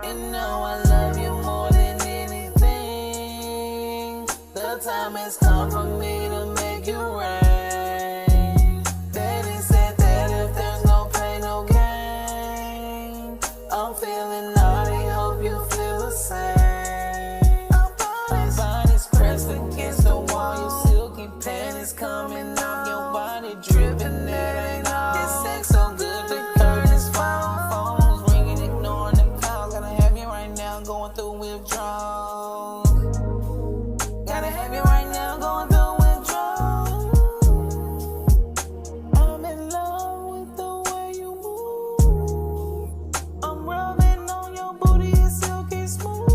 You know I love you more than anything. The time has come for me to make you rain. Daddy said that if there's no pain, no gain. I'm feeling naughty, hope you feel the same. Our bodies pressed against the wall, your silky panties coming off, your body dripping, that ain't all. This sex so good, the curtains fall, phones ringing, ignoring the calls. Gotta have you right now, going through withdrawal. Gotta have you right now, going through withdrawal. I'm in love with the way you move. I'm rubbing on your booty, it's silky smooth.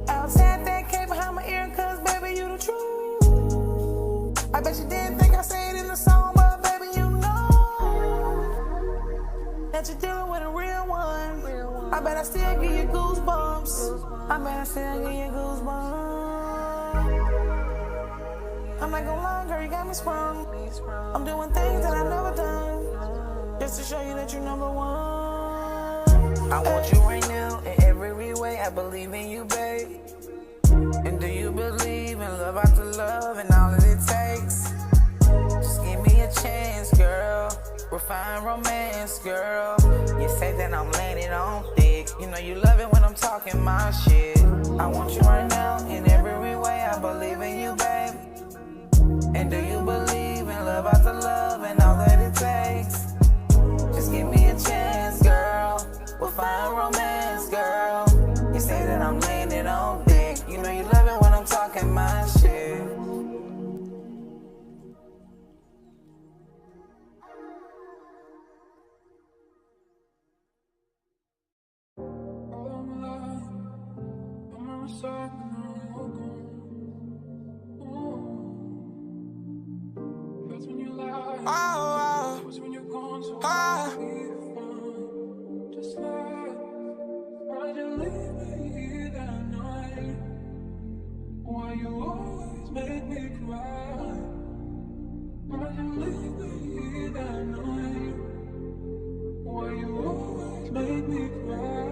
I'll tap that cape behind my ear, cause baby, you the truth. I bet you didn't think I said it in the song, but baby, you know that you're dealing with a real one. I bet I still give you goosebumps. I bet I still give you goosebumps. I'm not gonna lie, girl, you got me sprung. I'm doing things that I've never done, just to show you that you're number one. I want you right now in every way. I believe in you, babe. And do you believe in love after love and all that it takes? Just give me a chance, girl. Refine romance, girl. You say that I'm laying it on thick. You know you love it when I'm talking my shit. I want you right now in every way. I believe in you, babe. And do you believe in love after love and all that it takes? Just give me a chance, girl. Refine romance, girl. You say that I'm laying it on thick. You know you love it when I'm talking my shit. Why you always make me cry? Why you leave me that night? Why you always make me cry?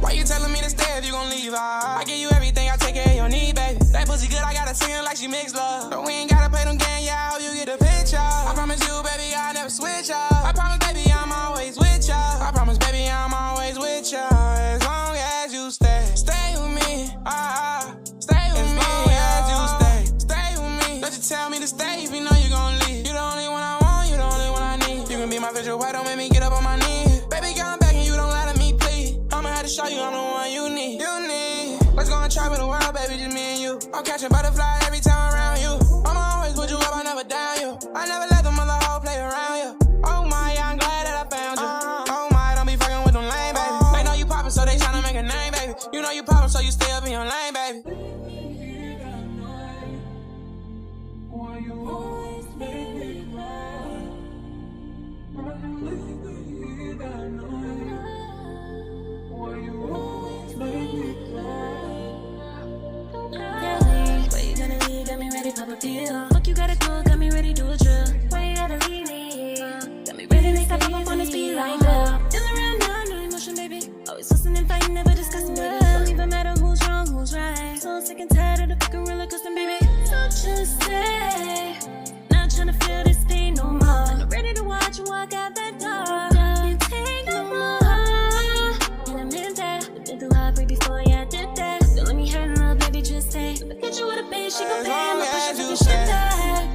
Why you telling me to stay if you gon' leave? I give you everything, I take care of your need, baby. That pussy good, I gotta sing it like she mixed love. But we ain't gotta play them games, yeah, I hope you get the picture. I promise you, baby, I'll never switch up. I promise, baby, I'm always with ya. I promise, baby, I'm always with ya. As long as you stay with me. Stay with me. As long as you stay with me. Don't you tell me to stay if you know you gon' leave. You the only one I want, you the only one I need. You can be my visual white, don't make me get up on my knees. Baby, come back and you don't lie to me, please. I'ma have to show you I'm the one you need. Let's go and travel the world, baby, just me and you. I'm catching butterflies every time around you. I'm always with you up, I never down you. I never let the mother hoe play around you. Oh my, I'm glad that I found you. Oh my, don't be fucking with them lame, baby. They know you poppin', so they tryna make a name, baby. You know you poppin', so you stay up in your lane, baby. Why you always make me cry? Why you leave me that night? Why you always make me cry? Where you gonna leave? Got me ready, pop a pill. Fuck you gotta do, got me ready, do a drill. Why you gotta leave me? Got me ready, next time I'm up on this beat like that. Feeling real now, no emotion, baby. Always listening, fighting, never discussing, baby. Don't even matter who's wrong, who's right. So sick and tired of the fucking roller coaster, baby. So just stay. Not tryna feel this pain no more. I'm ready to watch you walk out that door. You take no more. And I meant that. I've been through heartbreak before, yeah, I did that. Don't let me hurt, love, baby, just stay. If I get you with a bitch, she gon' pay. I'ma push you fucking shit back.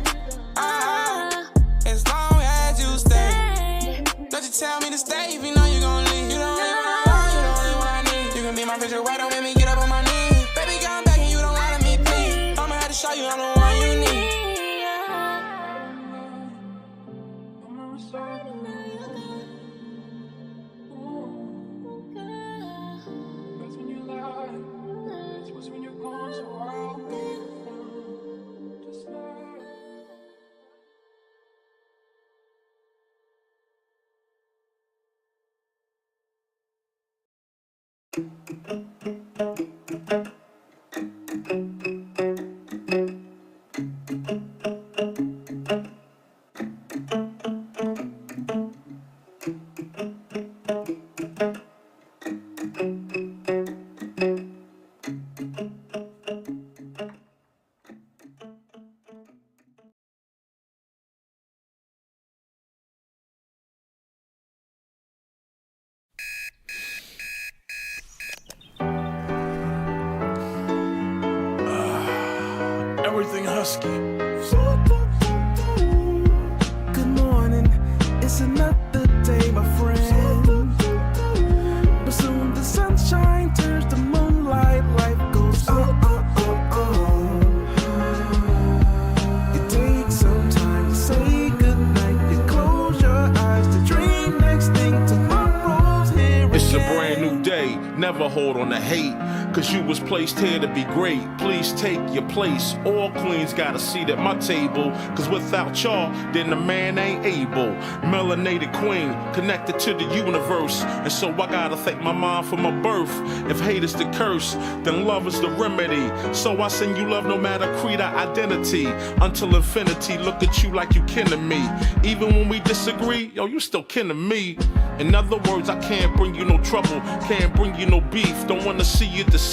As long as you stay. Don't you tell me to stay if you know you gon' leave. You the only one I want, you the only one I need. You can be my visual white, don't make me get up on my knees. Baby, come back and you don't lie to me, please. I'ma have to show you I'm the one you need. That's when you lie. That's when you're gone so wild. Just lie. husky. Good morning, it's another day, my friend. But soon the sunshine turns to moonlight, life goes on. You take some time to say goodnight, you close your eyes to dream next thing tomorrow's here. It's a brand new day, never hold on to hate. Cause you was placed here to be great. Please take your place. All queens got a seat at my table. Cause without y'all, then the man ain't able. Melanated queen, connected to the universe. And so I gotta thank my mom for my birth. If hate is the curse, then love is the remedy. So I send you love no matter creed or identity. Until infinity, look at you like you kin to me. Even when we disagree, yo, you still kin to me. In other words, I can't bring you no trouble, can't bring you no beef, don't wanna see you deceased.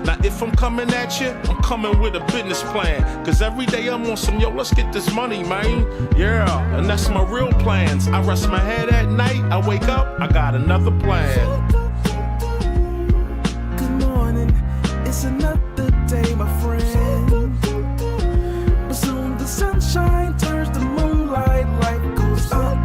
Now if I'm coming at you, I'm coming with a business plan. Cause every day I'm on some, yo, let's get this money, man. Yeah, and that's my real plans. I rest my head at night, I wake up, I got another plan. Good morning, it's another day, my friend. But soon the sunshine turns to moonlight, life goes on.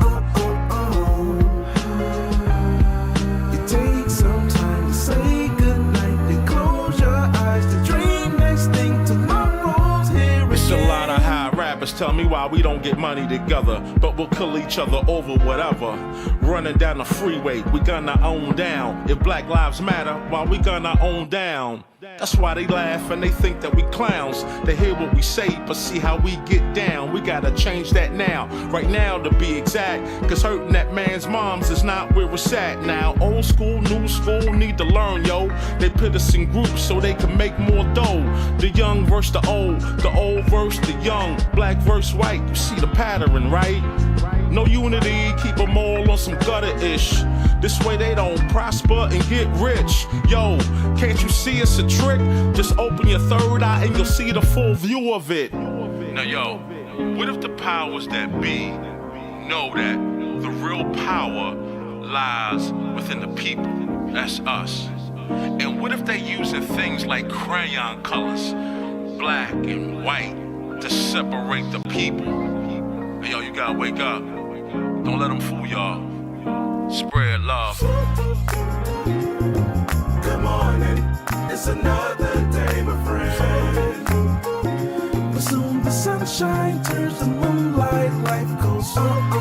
Tell me why we don't get money together, but we'll kill each other over whatever. Running down the freeway, we gun our own down. If Black Lives Matter, why we gun our own down? That's why they laugh and they think that we clowns. They hear what we say, but see how we get down. We gotta change that now, right now to be exact. Cause hurting that man's moms is not where it's at now. Old school, new school, need to learn, yo. They put us in groups so they can make more dough. The young versus the old versus the young. Black versus white, you see the pattern, right? No unity, keep them all on some gutter-ish. This way they don't prosper and get rich. Yo, can't you see it's a trick? Just open your third eye and you'll see the full view of it. Now yo, what if the powers that be know that the real power lies within the people? That's us. And what if they using things like crayon colors, black and white, to separate the people? Hey yo, you gotta wake up. Don't let them fool y'all. Spread love. Good morning, it's another day, my friend. But soon the sunshine turns to moonlight, life goes on.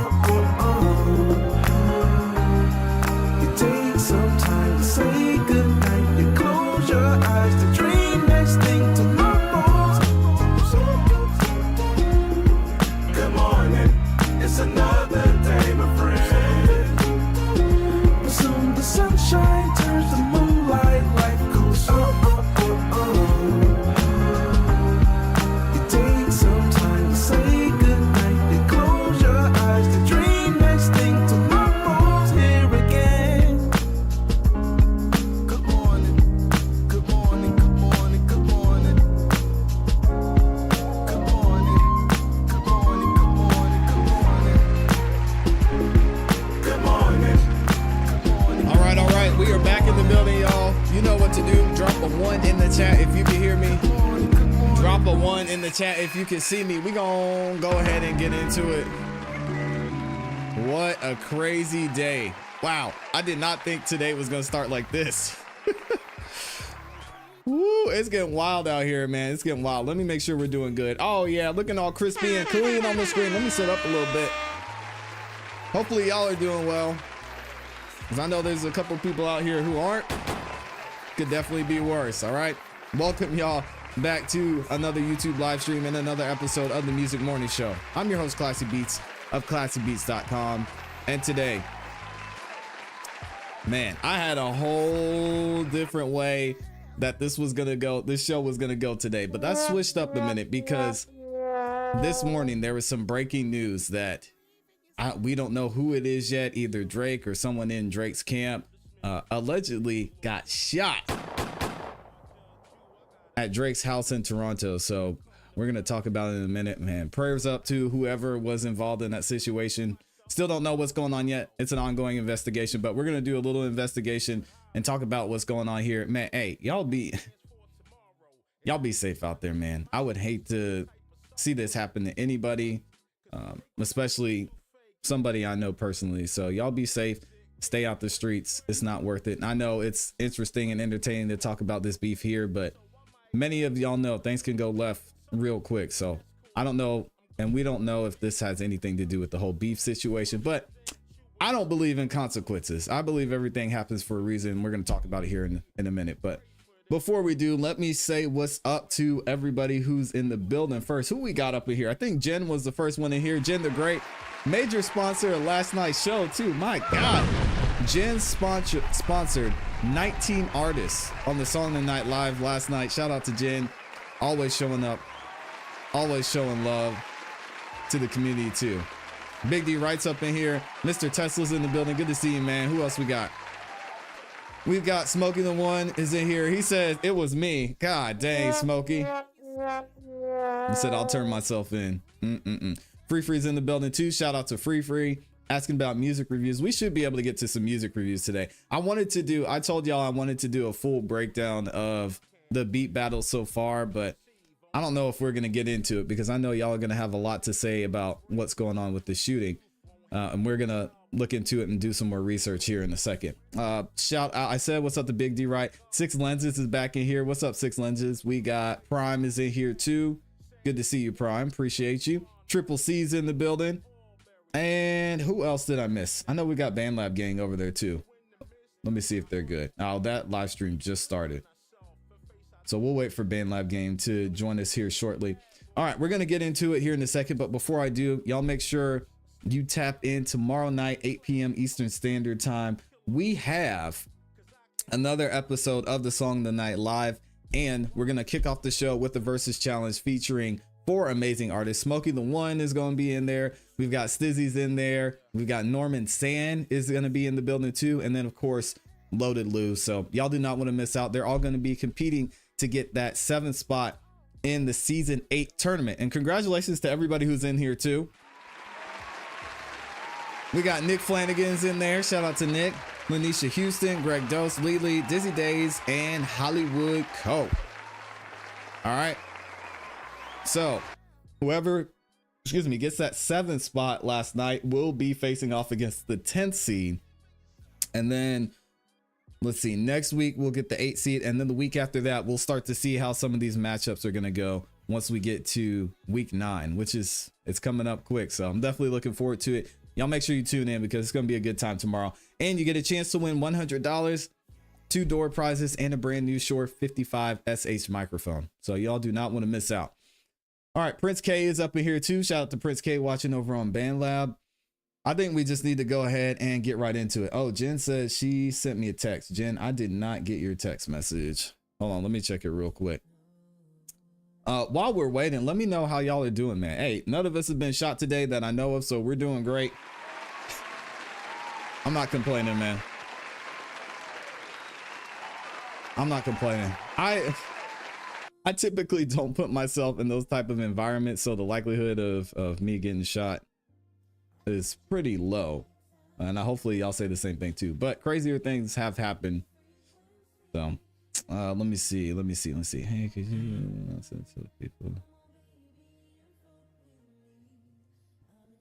You take some time to say goodnight, you close your eyes to dream next thing tomorrow's. Good morning, it's another day, my friend. But soon the sunshine turns to moonlight, life goes on. You take some time to say goodnight, you close your eyes to dream next thing tomorrow's here again. Good morning, good morning, good morning, good morning. Good morning, good morning, good morning, good morning. Good morning. All right, we are back in the building, y'all. You know what to do. Drop a 1 in the chat if you can hear me. Drop a 1 in the chat if you can see me. We gonna go ahead and get into it. What a crazy day. Wow, I did not think today was gonna start like this. Woo, it's getting wild out here, man. It's getting wild. Let me make sure we're doing good. Oh yeah, looking all crispy and clean on the screen. Let me sit up a little bit. Hopefully y'all are doing well. Because I know there's a couple people out here who aren't. Could definitely be worse, all right? Welcome y'all back to another YouTube live stream and another episode of the Music Morning Show. I'm your host, ClassE Beats of ClassEbeats.com. And today, man, I had a whole different way that this was gonna go, this show was gonna go today, but that switched up a minute because this morning there was some breaking news that we don't know who it is yet, either Drake or someone in Drake's camp, allegedly got shot at Drake's house in Toronto. So we're going to talk about it in a minute, man. Prayers up to whoever was involved in that situation. Still don't know what's going on yet. It's an ongoing investigation, but we're going to do a little investigation and talk about what's going on here. Man, hey, y'all be safe out there, man. I would hate to see this happen to anybody, especially somebody I know personally. So y'all be safe. Stay out the streets. It's not worth it. And I know it's interesting and entertaining to talk about this beef here, but many of y'all know things can go left real quick. So I don't know. And we don't know if this has anything to do with the whole beef situation, but I don't believe in consequences. I believe everything happens for a reason. We're going to talk about it here in a minute. But before we do, let me say what's up to everybody who's in the building first. Who we got up in here? I think Jen was the first one in here. Jen the Great, major sponsor of last night's show too. My God. Jen sponsored 19 artists on the Song of the Night Live last night. Shout out to Jen. Always showing up. Always showing love to the community too. Big D writes up in here. Mr. Tesla's in the building. Good to see you, man. Who else we got? We've got Smokey the One is in here. He says it was me. God dang, Smokey. He said I'll turn myself in. Free Free's in the building too. Shout out to Free asking about music reviews. We should be able to get to some music reviews today. I told y'all I wanted to do a full breakdown of the beat battles so far, but I don't know if we're going to get into it because I know y'all are going to have a lot to say about what's going on with the shooting. And we're going to look into it and do some more research here in a second. Shout out. I said, what's up to Big D, right? Six Lenses is back in here. What's up, Six Lenses? We got Prime is in here too. Good to see you, Prime. Appreciate you. Triple C's in the building. And who else did I miss? I know we got BandLab Gang over there too. Let me see if they're good. Oh, that live stream just started. So we'll wait for BandLab Game to join us here shortly. All right, we're going to get into it here in a second. But before I do, y'all make sure you tap in tomorrow night, 8 p.m. Eastern Standard Time. We have another episode of the Song of the Night Live. And we're going to kick off the show with the Versus Challenge featuring 4 amazing artists. Smokey the One is going to be in there. We've got Stizzy's in there. We've got Norman Sand is going to be in the building too. And then, of course, Loaded Lou. So y'all do not want to miss out. They're all going to be competing to get that 7th spot in the season 8 tournament. And congratulations to everybody who's in here too. We got Nick Flanagan's in there. Shout out to Nick. Lanisha Houston, Greg Dose, Lily, Dizzy Days, and Hollywood Co. All right. So whoever, gets that 7th spot last night will be facing off against the 10th seed. And then let's see, next week we'll get the 8th seed, and then the week after that we'll start to see how some of these matchups are going to go once we get to week 9, which is, it's coming up quick. So I'm definitely looking forward to it. Y'all make sure you tune in because it's going to be a good time tomorrow, and you get a chance to win $100, 2 door prizes, and a brand new Shure 55 SH microphone. So y'all do not want to miss out. All right, Prince K is up in here too. Shout out to Prince K watching over on BandLab. I think we just need to go ahead and get right into it. Oh, Jen says she sent me a text. Jen, I did not get your text message. Hold on, let me check it real quick. While we're waiting, let me know how y'all are doing, man. Hey, none of us have been shot today that I know of, so we're doing great. I'm not complaining, man. I'm not complaining. I typically don't put myself in those type of environments, so the likelihood of me getting shot is pretty low, and hopefully y'all say the same thing too. But crazier things have happened. So let me see. Hey, could you send to the people?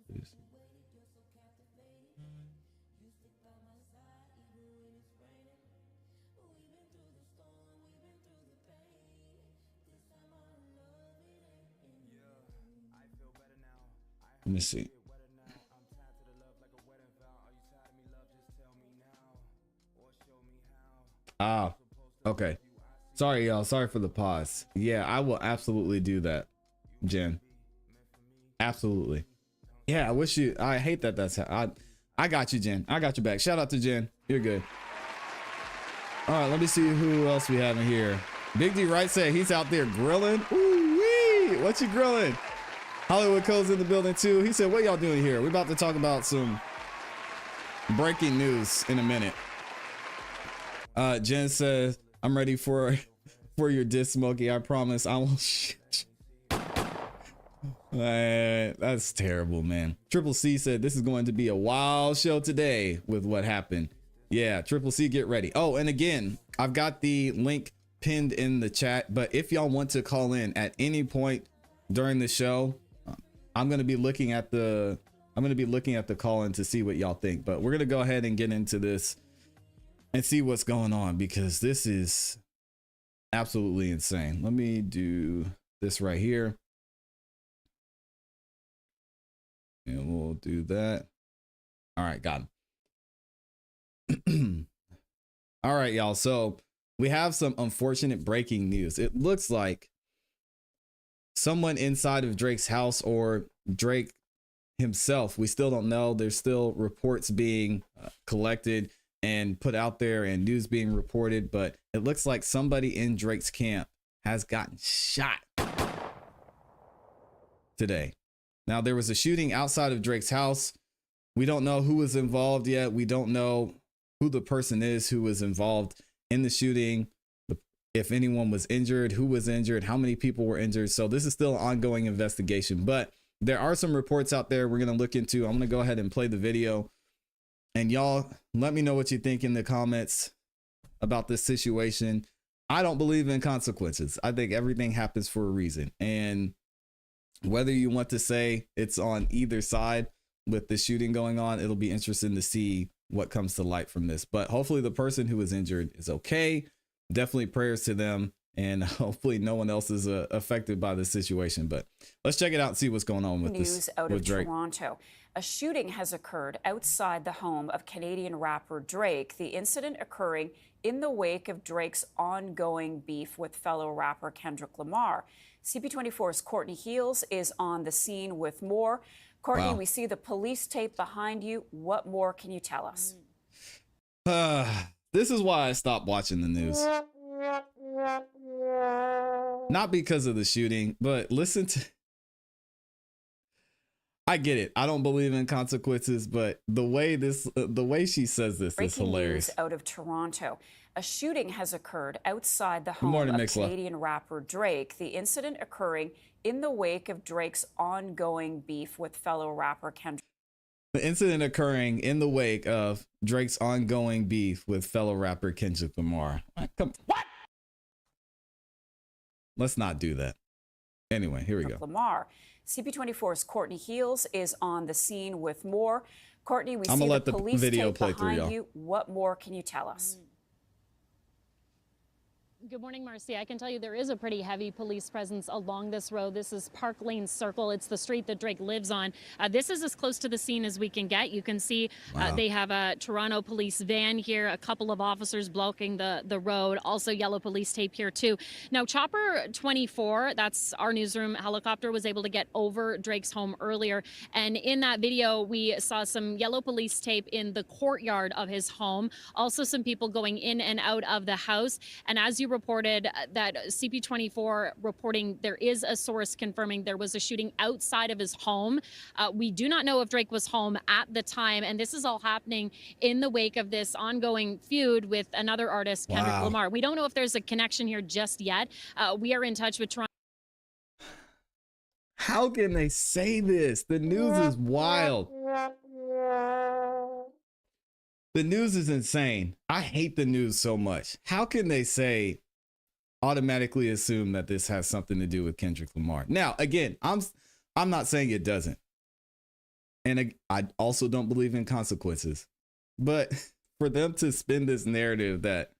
Please. Let me see. Ah, okay. Sorry, y'all. Sorry for the pause. Yeah, I will absolutely do that, Jen. Absolutely. Yeah, I hate that that's how I got you, Jen. I got you back. Shout out to Jen. You're good. All right, let me see who else we have in here. Big D Wright said he's out there grilling. Ooh-wee! What you grilling? Hollywood Co's in the building too. He said, what y'all doing here? We're about to talk about some breaking news in a minute. Jen says, I'm ready for your diss, Smokey. I promise I won't shit. Man, that's terrible, man. Triple C said this is going to be a wild show today with what happened. Yeah, Triple C, get ready. Oh, and again, I've got the link pinned in the chat, but if y'all want to call in at any point during the show. I'm gonna be looking at the call-in to see what y'all think, but we're gonna go ahead and get into this and see what's going on, because this is absolutely insane. Let me do this right here, and we'll do that. All right, got him. All right, y'all. So we have some unfortunate breaking news. It looks like someone inside of Drake's house, or Drake himself, we still don't know. There's still reports being collected and put out there, and news being reported, but it looks like somebody in Drake's camp has gotten shot today. Now, there was a shooting outside of Drake's house. We don't know who was involved yet. We don't know who the person is who was involved in the shooting, if anyone was injured, who was injured, how many people were injured. So this is still an ongoing investigation, but there are some reports out there we're going to look into. I'm going to go ahead and play the video, and y'all let me know what you think in the comments about this situation. I don't believe in consequences. I think everything happens for a reason. And whether you want to say it's on either side with the shooting going on, it'll be interesting to see what comes to light from this. But hopefully the person who was injured is okay. Definitely prayers to them, and hopefully no one else is affected by the situation. But let's check it out and see what's going on with this. News out of Toronto. A shooting has occurred outside the home of Canadian rapper Drake. The incident occurring in the wake of Drake's ongoing beef with fellow rapper Kendrick Lamar. CP24's Courtney Heels is on the scene with more. Courtney, Wow. We see the police tape behind you. What more can you tell us? This is why I stopped watching the news. Not because of the shooting, but listen to... I get it. I don't believe in consequences, but the way she says this is hilarious. News out of Toronto. A shooting has occurred outside the home morning, of Mixla. Canadian rapper Drake. The incident occurring in the wake of Drake's ongoing beef with fellow rapper Kendrick. The incident occurring in the wake of Drake's ongoing beef with fellow rapper Kendrick Lamar. What? Let's not do that. Anyway, here we go. Lamar. CP24's Courtney Heels is on the scene with more. Courtney, we I'm see gonna let the the police video tape play through, behind y'all. you. What more can you tell us? Good morning, Marcy. I can tell you there is a pretty heavy police presence along this road. This is Park Lane Circle. It's the street that Drake lives on. This is as close to the scene as we can get. You can see they have a Toronto police van here, a couple of officers blocking the road, also yellow police tape here too. Now, Chopper 24, that's our newsroom helicopter, was able to get over Drake's home earlier. And in that video, we saw some yellow police tape in the courtyard of his home. Also some people going in and out of the house. And as you reported, that CP24 reporting there is a source confirming there was a shooting outside of his home. We do not know if Drake was home at the time, and this is all happening in the wake of this ongoing feud with another artist, Kendrick Lamar. We don't know if there's a connection here just yet. We are in touch with Toronto. How can they say this? The news is wild. The news is insane. I hate the news so much. How can they automatically assume that this has something to do with Kendrick Lamar? Now, again, I'm not saying it doesn't. And I also don't believe in consequences. But for them to spin this narrative that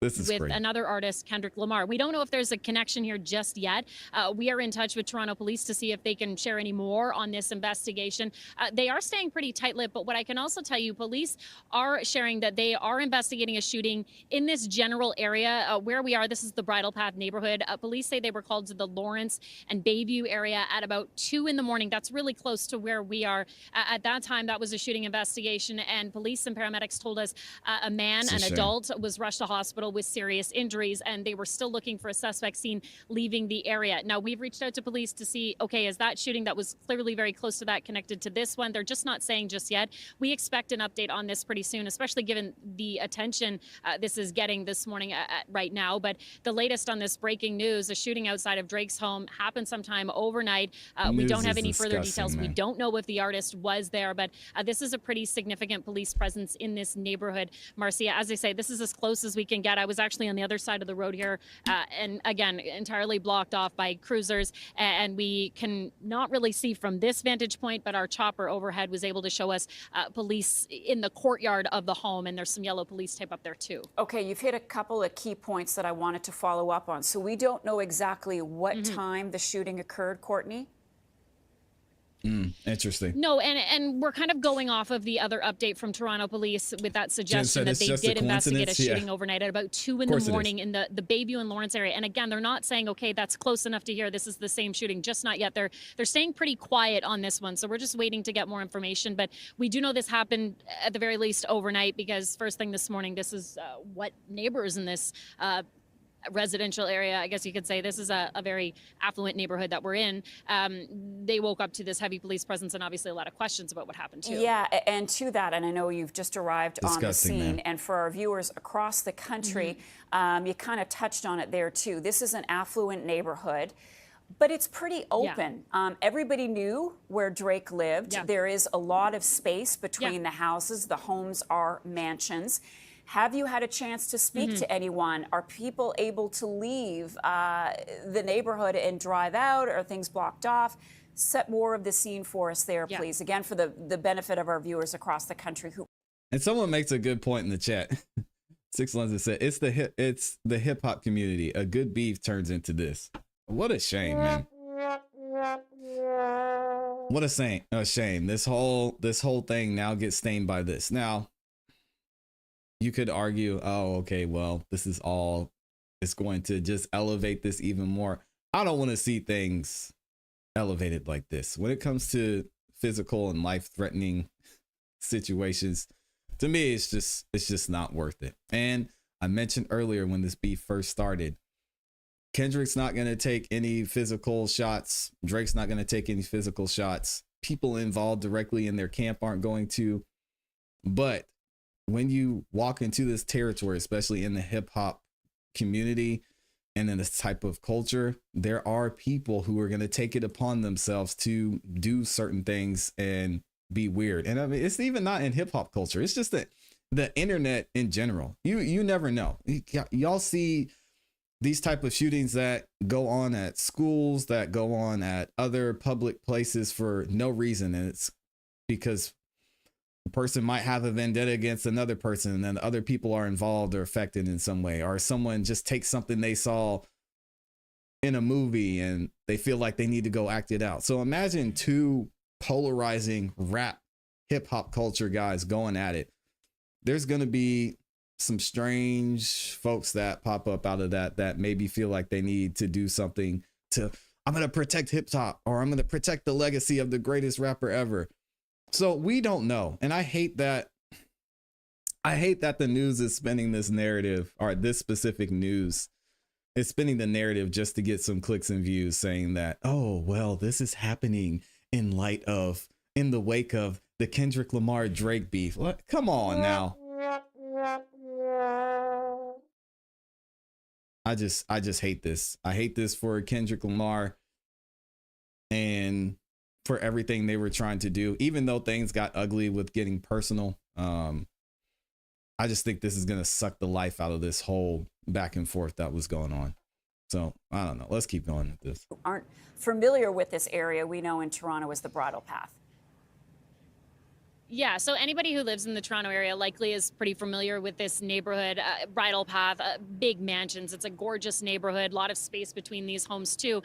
this is with crazy. Another artist, Kendrick Lamar. We don't know if there's a connection here just yet. We are in touch with Toronto Police to see if they can share any more on this investigation. They are staying pretty tight-lipped, but what I can also tell you, police are sharing that they are investigating a shooting in this general area where we are. This is the Bridle Path neighborhood. Police say they were called to the Lawrence and Bayview area at about 2 in the morning. That's really close to where we are. At that time, that was a shooting investigation, and police and paramedics told us a man, an adult, was rushed to hospital with serious injuries, and they were still looking for a suspect seen leaving the area. Now, we've reached out to police to see, okay, is that shooting that was clearly very close to that connected to this one? They're just not saying just yet. We expect an update on this pretty soon, especially given the attention this is getting this morning right now. But the latest on this breaking news, a shooting outside of Drake's home happened sometime overnight. We don't have any further details. Man. We don't know if the artist was there, but this is a pretty significant police presence in this neighborhood. Marcia, as I say, this is as close as we can get I was actually on the other side of the road here, and again, entirely blocked off by cruisers. And we can not really see from this vantage point, but our chopper overhead was able to show us police in the courtyard of the home, and there's some yellow police tape up there too. Okay, you've hit a couple of key points that I wanted to follow up on. So we don't know exactly what time the shooting occurred, Courtney? Interesting. No, and we're kind of going off of the other update from Toronto Police with that suggestion that it's they just a did investigate a coincidence? Yeah. shooting overnight at about 2 in the morning in the Bayview and Lawrence area. And again, they're not saying, okay, that's close enough to hear this is the same shooting, just not yet. They're staying pretty quiet on this one. So we're just waiting to get more information. But we do know this happened at the very least overnight, because first thing this morning, this is what neighbors in this residential area, I guess you could say, this is a very affluent neighborhood that we're in. They woke up to this heavy police presence and obviously a lot of questions about what happened too. Yeah, and to that, and I know you've just arrived on the Disgusting, scene, man. and for our viewers across the country, you kind of touched on it there too. This is an affluent neighborhood, but it's pretty open. Everybody knew where Drake lived. Yeah. There is a lot of space between the houses. The homes are mansions. Have you had a chance to speak to anyone? Are people able to leave the neighborhood and drive out? Are things blocked off? Set more of the scene for us there, please. Again, for the benefit of our viewers across the country who. And someone makes a good point in the chat. 6 Lenses said it's the hip hop community. A good beef turns into this. What a shame, man. What a shame. This whole thing now gets stained by this. Now, you could argue, oh, okay, well, this is all, it's going to just elevate this even more. I don't want to see things elevated like this. When it comes to physical and life-threatening situations, to me, it's just not worth it. And I mentioned earlier when this beef first started, Kendrick's not going to take any physical shots. Drake's not going to take any physical shots. People involved directly in their camp aren't going to. But when you walk into this territory, especially in the hip hop community and in this type of culture, there are people who are going to take it upon themselves to do certain things and be weird. And I mean, it's even not in hip hop culture. It's just that the internet in general, you never know. Y'all see these type of shootings that go on at schools, that go on at other public places for no reason. And it's because the person might have a vendetta against another person, and then other people are involved or affected in some way, or someone just takes something they saw in a movie and they feel like they need to go act it out. So imagine two polarizing rap hip hop culture guys going at it. There's going to be some strange folks that pop up out of that maybe feel like they need to do something to, I'm going to protect hip hop, or I'm going to protect the legacy of the greatest rapper ever. So we don't know. And I hate that the news is spinning this narrative, or this specific news is spinning the narrative just to get some clicks and views, saying that, oh, well, this is happening in the wake of the Kendrick Lamar Drake beef. Come on now. I just hate this. I hate this for Kendrick Lamar and for everything they were trying to do, even though things got ugly with getting personal. I just think this is going to suck the life out of this whole back and forth that was going on. So I don't know. Let's keep going with this. Aren't familiar with this area, we know in Toronto is the Bridle Path. Yeah, so anybody who lives in the Toronto area likely is pretty familiar with this neighborhood, Bridle Path, big mansions. It's a gorgeous neighborhood, a lot of space between these homes too.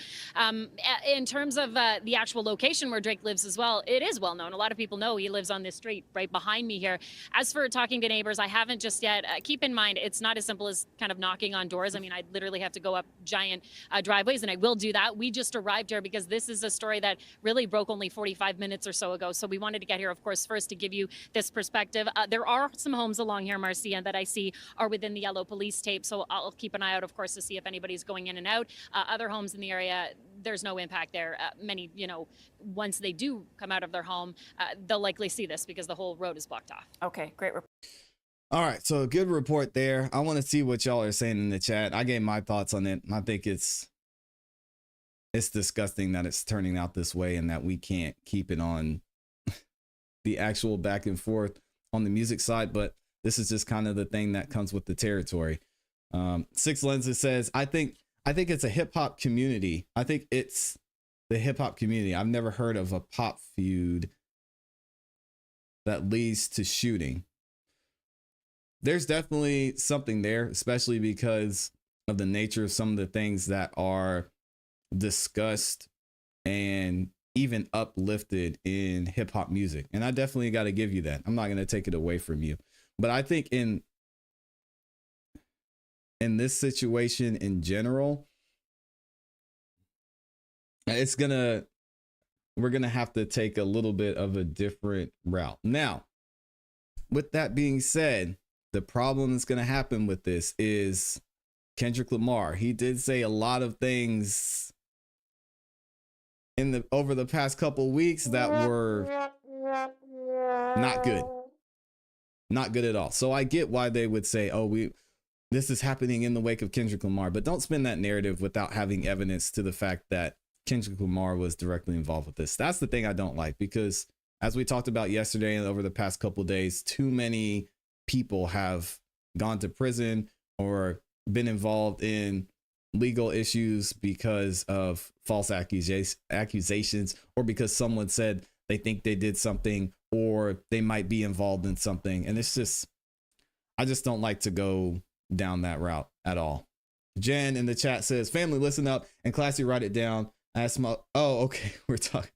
In terms of the actual location where Drake lives as well, it is well known. A lot of people know he lives on this street right behind me here. As for talking to neighbors, I haven't just yet. Keep in mind, it's not as simple as kind of knocking on doors. I mean, I literally have to go up giant driveways, and I will do that. We just arrived here because this is a story that really broke only 45 minutes or so ago. So we wanted to get here, of course, first to give you this perspective. There are some homes along here, Marcia, that I see are within the yellow police tape. So I'll keep an eye out, of course, to see if anybody's going in and out. Other homes in the area, there's no impact there. Many, once they do come out of their home, they'll likely see this because the whole road is blocked off. Okay, great report. All right, so good report there. I want to see what y'all are saying in the chat. I gave my thoughts on it. I think it's disgusting that it's turning out this way and that we can't keep it on the actual back and forth on the music side, but this is just kind of the thing that comes with the territory. Six Lenses says, I think it's a hip hop community. I think it's the hip hop community. I've never heard of a pop feud that leads to shooting. There's definitely something there, especially because of the nature of some of the things that are discussed and even uplifted in hip hop music. And I definitely got to give you that. I'm not going to take it away from you. But I think in this situation in general, we're going to have to take a little bit of a different route. Now, with that being said, the problem that's going to happen with this is Kendrick Lamar. He did say a lot of things over the past couple weeks that were not good. Not good at all. So I get why they would say, oh, this is happening in the wake of Kendrick Lamar, but don't spin that narrative without having evidence to the fact that Kendrick Lamar was directly involved with this. That's the thing I don't like, because as we talked about yesterday and over the past couple of days, too many people have gone to prison or been involved in legal issues because of false accusations, or because someone said they think they did something, or they might be involved in something. And I just don't like to go down that route at all. Jen in the chat says, family, listen up, and ClassE, write it down. Oh, okay. We're talking.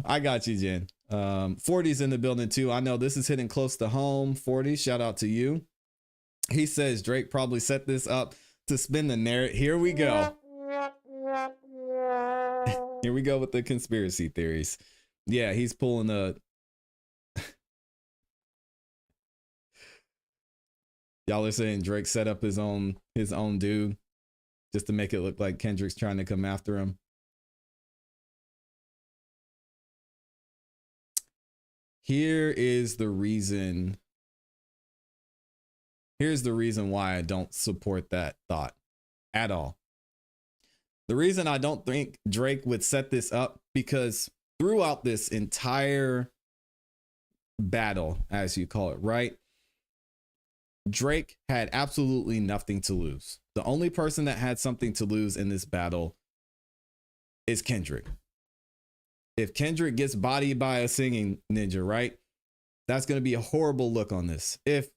I got you, Jen. 40's in the building too. I know this is hitting close to home. 40, shout out to you. He says Drake probably set this up to spin the narrative. Here we go. Here we go with the conspiracy theories. Yeah, he's pulling a. Y'all are saying Drake set up his own dude just to make it look like Kendrick's trying to come after him. Here is the reason. Here's the reason why I don't support that thought at all. The reason I don't think Drake would set this up, because throughout this entire battle, as you call it, right? Drake had absolutely nothing to lose. The only person that had something to lose in this battle is Kendrick. If Kendrick gets bodied by a singing ninja, right? That's going to be a horrible look on this. If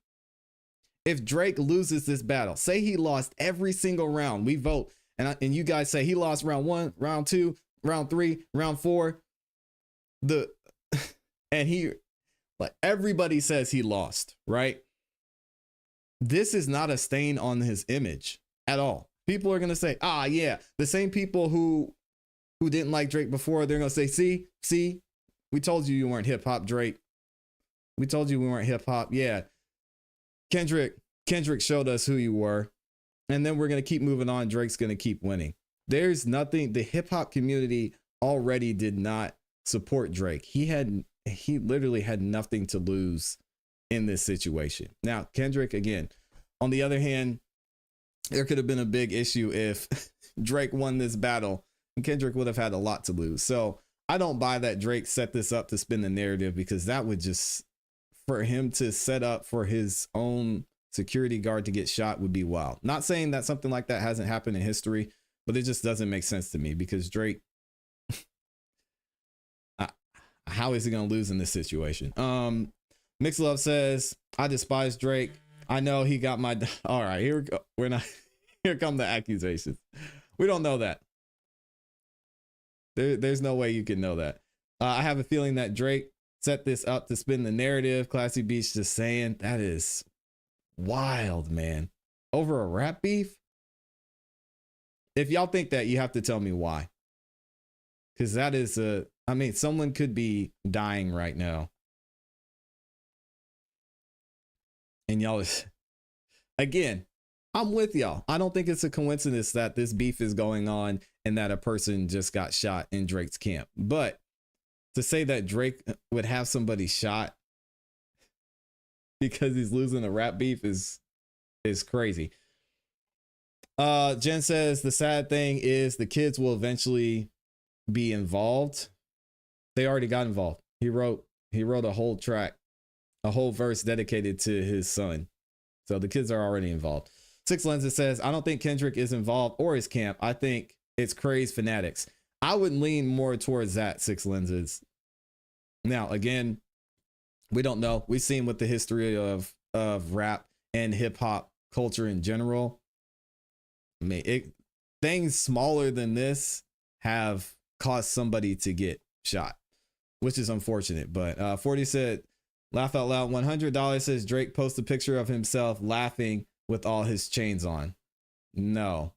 Drake loses this battle, say he lost every single round, we vote, and you guys say he lost round 1, round 2, round 3, round 4, and everybody says he lost, right? This is not a stain on his image at all. People are going to say, yeah, the same people who didn't like Drake before, they're going to say, see, we told you weren't hip hop, Drake. We told you we weren't hip hop. Yeah. Kendrick showed us who you were. And then we're going to keep moving on. Drake's going to keep winning. There's nothing. The hip hop community already did not support Drake. He literally had nothing to lose in this situation. Now, Kendrick, again, on the other hand, there could have been a big issue if Drake won this battle, and Kendrick would have had a lot to lose. So I don't buy that Drake set this up to spin the narrative, because that would just, for him to set up for his own security guard to get shot would be wild. Not saying that something like that hasn't happened in history, but it just doesn't make sense to me, because Drake, how is he going to lose in this situation? Mixlove says, I despise Drake. I know he got my. All right, here we go. Here come the accusations. We don't know that. There's no way you can know that. I have a feeling that Drake set this up to spin the narrative. ClassE Beach just saying, that is wild, man. Over a rap beef? If y'all think that, you have to tell me why. Because that is someone could be dying right now. And y'all is, again, I'm with y'all. I don't think it's a coincidence that this beef is going on and that a person just got shot in Drake's camp. But to say that Drake would have somebody shot because he's losing a rap beef is crazy. Jen says the sad thing is the kids will eventually be involved. They already got involved. He wrote a whole track, a whole verse dedicated to his son. So the kids are already involved. Six Lenses says, I don't think Kendrick is involved or his camp. I think it's crazed fanatics. I would lean more towards that, Six Lenses. Now, again, we don't know. We've seen with the history of rap and hip hop culture in general. I mean, things smaller than this have caused somebody to get shot, which is unfortunate. But 40 said, laugh out loud. $100 says Drake posts a picture of himself laughing with all his chains on. No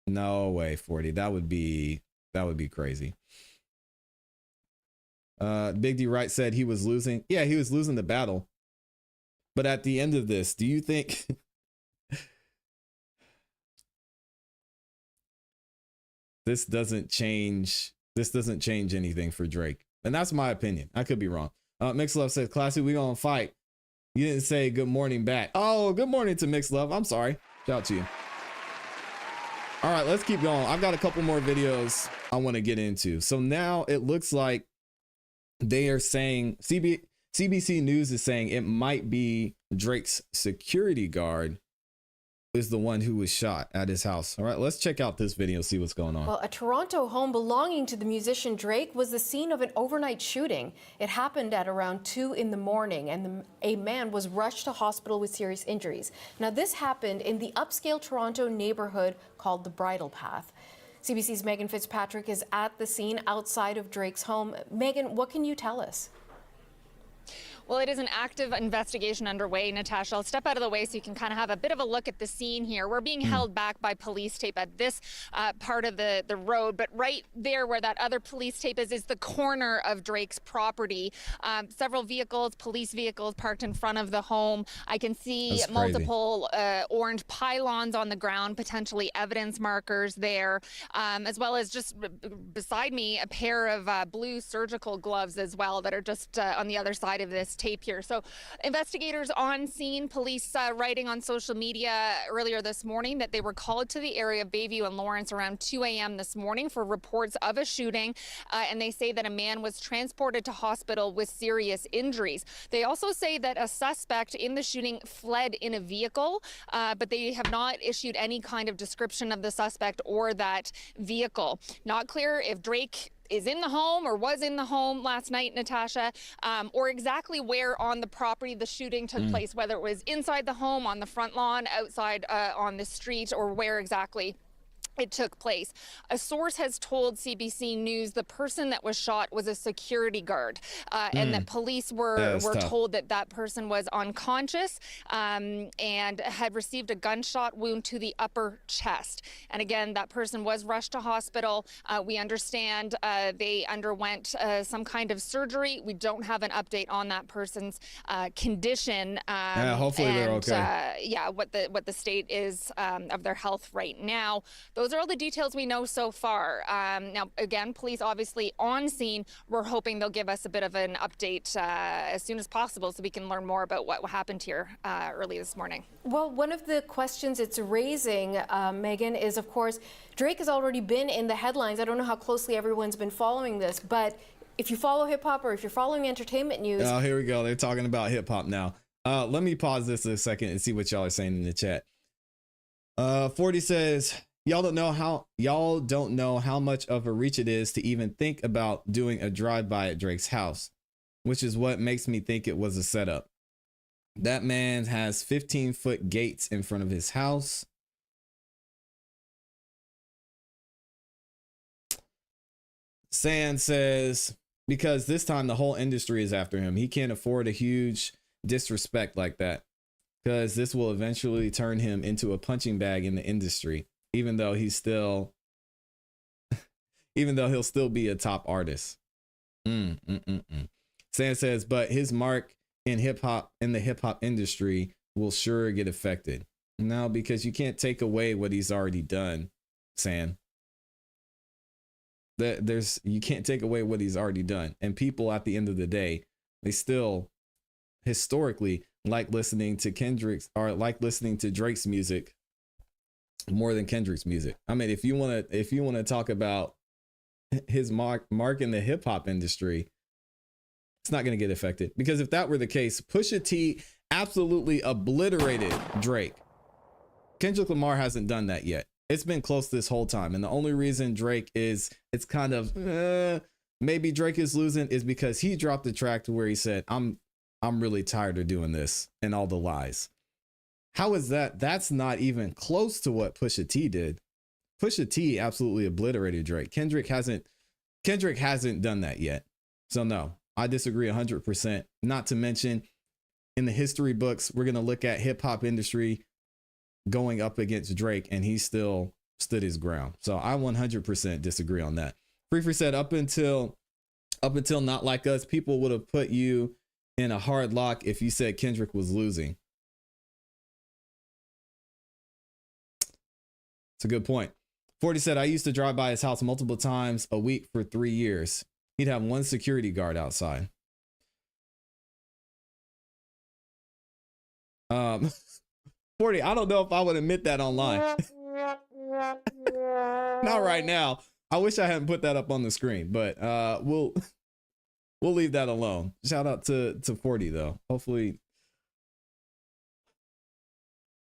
way, 40. That would be crazy. Big D Wright said he was losing. Yeah, he was losing the battle. But at the end of this, do you think this doesn't change anything for Drake? And that's my opinion. I could be wrong. Mixlove says, ClassE, we gonna fight. You didn't say good morning back. Oh, good morning to Mixlove. I'm sorry. Shout out to you. All right, let's keep going. I've got a couple more videos I want to get into. So now it looks like they are saying, CBC News is saying it might be Drake's security guard is the one who was shot at his house. All right, let's check out this video, see what's going on. Well, a Toronto home belonging to the musician Drake was the scene of an overnight shooting. It happened at around 2 in the morning, and a man was rushed to hospital with serious injuries. Now, this happened in the upscale Toronto neighborhood called the Bridle Path. CBC's Megan Fitzpatrick is at the scene outside of Drake's home. Megan, what can you tell us? Well, it is an active investigation underway, Natasha. I'll step out of the way so you can kind of have a bit of a look at the scene here. We're being held back by police tape at this part of the road, but right there where that other police tape is the corner of Drake's property. Several vehicles, police vehicles parked in front of the home. I can see multiple orange pylons on the ground, potentially evidence markers there, as well as just beside me, a pair of blue surgical gloves as well that are just on the other side of this tape here. So investigators on scene, police writing on social media earlier this morning that they were called to the area of Bayview and Lawrence around 2 a.m. this morning for reports of a shooting. And they say that a man was transported to hospital with serious injuries. They also say that a suspect in the shooting fled in a vehicle, but they have not issued any kind of description of the suspect or that vehicle. Not clear if Drake is in the home or was in the home last night, Natasha, or exactly where on the property the shooting took place, whether it was inside the home, on the front lawn, outside on the street, or where exactly it took place. A source has told CBC News the person that was shot was a security guard, and that police were told that that person was unconscious and had received a gunshot wound to the upper chest. And again, that person was rushed to hospital. We understand they underwent some kind of surgery. We don't have an update on that person's condition. Hopefully they're okay. What the state is of their health right now. Those are all the details we know so far. Now, again, police obviously on scene. We're hoping they'll give us a bit of an update as soon as possible so we can learn more about what happened here early this morning. Well, one of the questions it's raising, Megan, is, of course, Drake has already been in the headlines. I don't know how closely everyone's been following this, but if you follow hip-hop or if you're following entertainment news... Oh, here we go. They're talking about hip-hop now. Let me pause this a second and see what y'all are saying in the chat. 40 says... Y'all don't know how much of a reach it is to even think about doing a drive-by at Drake's house, which is what makes me think it was a setup. That man has 15-foot gates in front of his house. Sand says, because this time the whole industry is after him. He can't afford a huge disrespect like that, because this will eventually turn him into a punching bag in the industry. Even though he'll still be a top artist. Sam says, but his mark in the hip hop industry will sure get affected. No, because you can't take away what he's already done, Sam. You can't take away what he's already done. And people at the end of the day, they still historically like listening to Drake's music more than Kendrick's music. I mean, if you want to talk about his mark in the hip hop industry, it's not going to get affected, because if that were the case, Pusha T absolutely obliterated Drake. Kendrick Lamar hasn't done that yet. It's been close this whole time. And the only reason Drake is, it's kind of, maybe Drake is losing is because he dropped the track to where he said, I'm really tired of doing this and all the lies. How is that? That's not even close to what Pusha T did. Pusha T absolutely obliterated Drake. Kendrick hasn't done that yet. So no, I disagree 100%. Not to mention, in the history books, we're going to look at hip hop industry going up against Drake, and he still stood his ground. So I 100% disagree on that. Free said, up until Not Like Us, people would have put you in a hard lock if you said Kendrick was losing. It's a good point. 40 said, I used to drive by his house multiple times a week for 3 years. He'd have one security guard outside. 40, I don't know if I would admit that online. Not right now. I wish I hadn't put that up on the screen, but we'll leave that alone. Shout out to 40 though. Hopefully.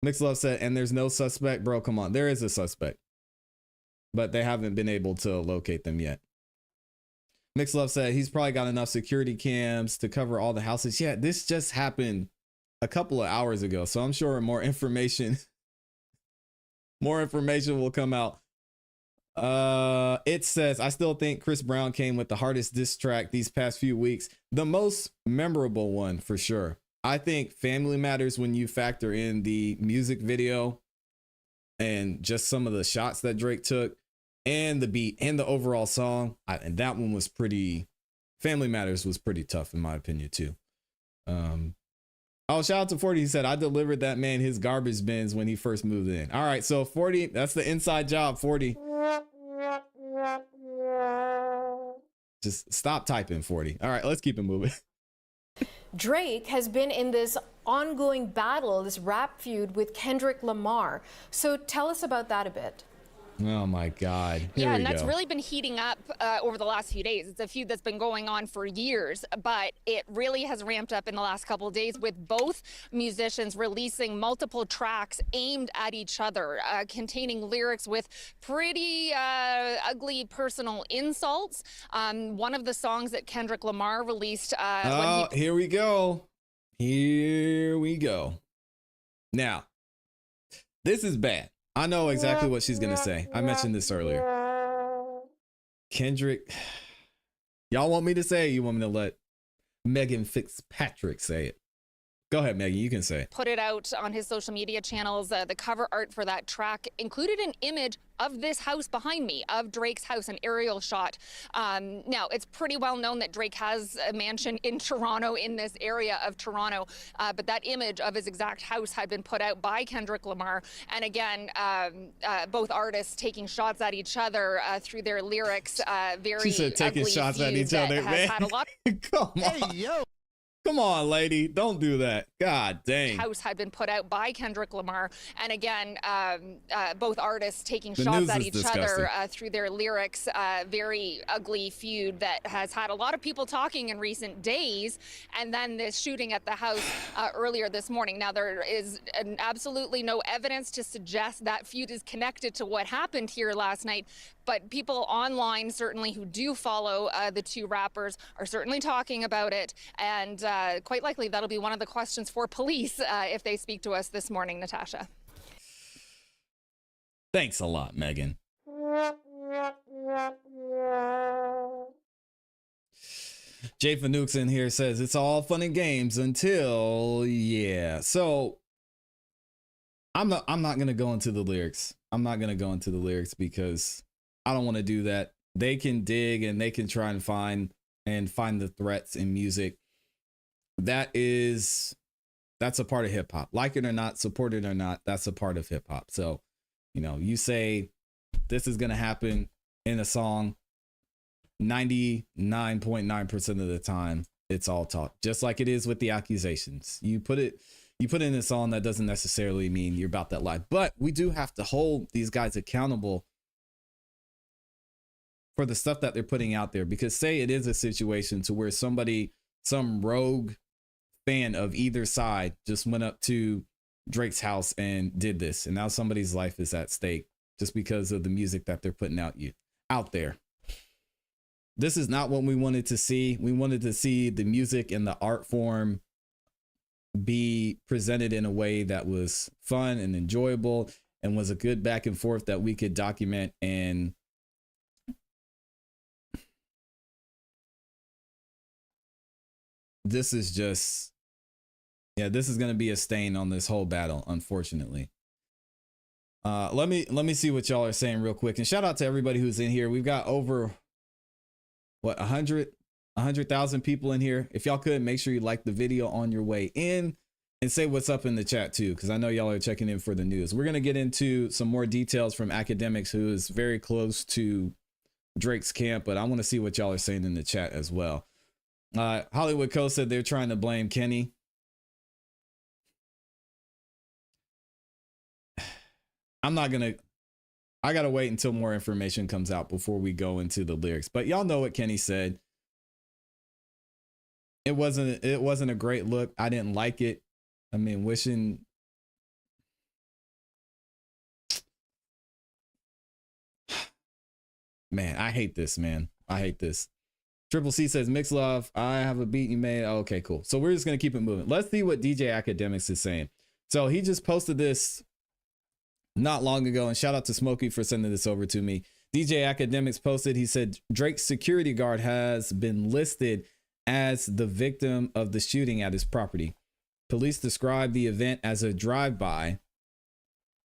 Mixed Love said, and there's no suspect. Bro, come on. There is a suspect, but they haven't been able to locate them yet. Mixed Love said he's probably got enough security cams to cover all the houses. Yeah, this just happened a couple of hours ago, so I'm sure more information will come out. It says, I still think Chris Brown came with the hardest diss track these past few weeks. The most memorable one for sure. I think Family Matters, when you factor in the music video and just some of the shots that Drake took and the beat and the overall song, and that one was pretty, Family Matters was pretty tough in my opinion too. Oh, shout out to 40. He said, I delivered that man his garbage bins when he first moved in. All right, so 40, that's the inside job, 40. Just stop typing, 40. All right, let's keep it moving. Drake has been in this ongoing battle, this rap feud with Kendrick Lamar. So tell us about that a bit. Oh my God. Here yeah, we and that's go. really been heating up over the last few days. It's a feud that's been going on for years, but it really has ramped up in the last couple of days with both musicians releasing multiple tracks aimed at each other, containing lyrics with pretty ugly personal insults. One of the songs that Kendrick Lamar released. Here we go. Here we go. Now, this is bad. I know exactly what she's going to say. I mentioned this earlier. Kendrick, y'all want me to say it? You want me to let Megan Fitzpatrick say it? Go ahead, Megan, you can say it. Put it out on his social media channels. The cover art for that track included an image of this house behind me, of Drake's house, an aerial shot. Now, it's pretty well known that Drake has a mansion in Toronto, in this area of Toronto, but that image of his exact house had been put out by Kendrick Lamar. And again, both artists taking shots at each other through their lyrics. Very she said taking shots at each other, man. Had a lot Come on. Hey, yo. Come on, lady. Don't do that. God dang. House had been put out by Kendrick Lamar. And again, both artists taking shots at each other through their lyrics. Very ugly feud that has had a lot of people talking in recent days. And then this shooting at the house earlier this morning. Now, there is absolutely no evidence to suggest that feud is connected to what happened here last night. But people online, certainly who do follow the two rappers, are certainly talking about it. And quite likely that'll be one of the questions for police if they speak to us this morning, Natasha. Thanks a lot, Megan. Jay Fanukes in here says it's all fun and games until, yeah. So I'm not gonna go into the lyrics. I'm not gonna go into the lyrics because I don't want to do that. They can dig and they can try and find the threats in music. That's a part of hip hop. Like it or not, support it or not, that's a part of hip hop. So, you know, you say this is going to happen in a song, 99.9% of the time, it's all talk. Just like it is with the accusations. You put it in a song, that doesn't necessarily mean you're about that life. But we do have to hold these guys accountable for the stuff that they're putting out there, because say it is a situation to where some rogue fan of either side just went up to Drake's house and did this, and now somebody's life is at stake just because of the music that they're putting out there. This is not what we wanted to see. We wanted to see the music and the art form be presented in a way that was fun and enjoyable and was a good back and forth that we could document. And this is just, yeah, this is going to be a stain on this whole battle, unfortunately. Let me see what y'all are saying real quick. And shout out to everybody who's in here. We've got over, what, 100,000 people in here. If y'all could, make sure you like the video on your way in and say what's up in the chat too, because I know y'all are checking in for the news. We're going to get into some more details from Academics, who is very close to Drake's camp, but I want to see what y'all are saying in the chat as well. Hollywood Co said they're trying to blame Kenny. I gotta wait until more information comes out before we go into the lyrics, but y'all know what Kenny said. It wasn't a great look. I didn't like it. I mean, man, I hate this, man. I hate this. Triple C says, Mix Love, I have a beat you made. Oh, okay, cool. So we're just going to keep it moving. Let's see what DJ Academics is saying. So he just posted this not long ago, and shout out to Smokey for sending this over to me. DJ Academics posted, he said, Drake's security guard has been listed as the victim of the shooting at his property. Police described the event as a drive-by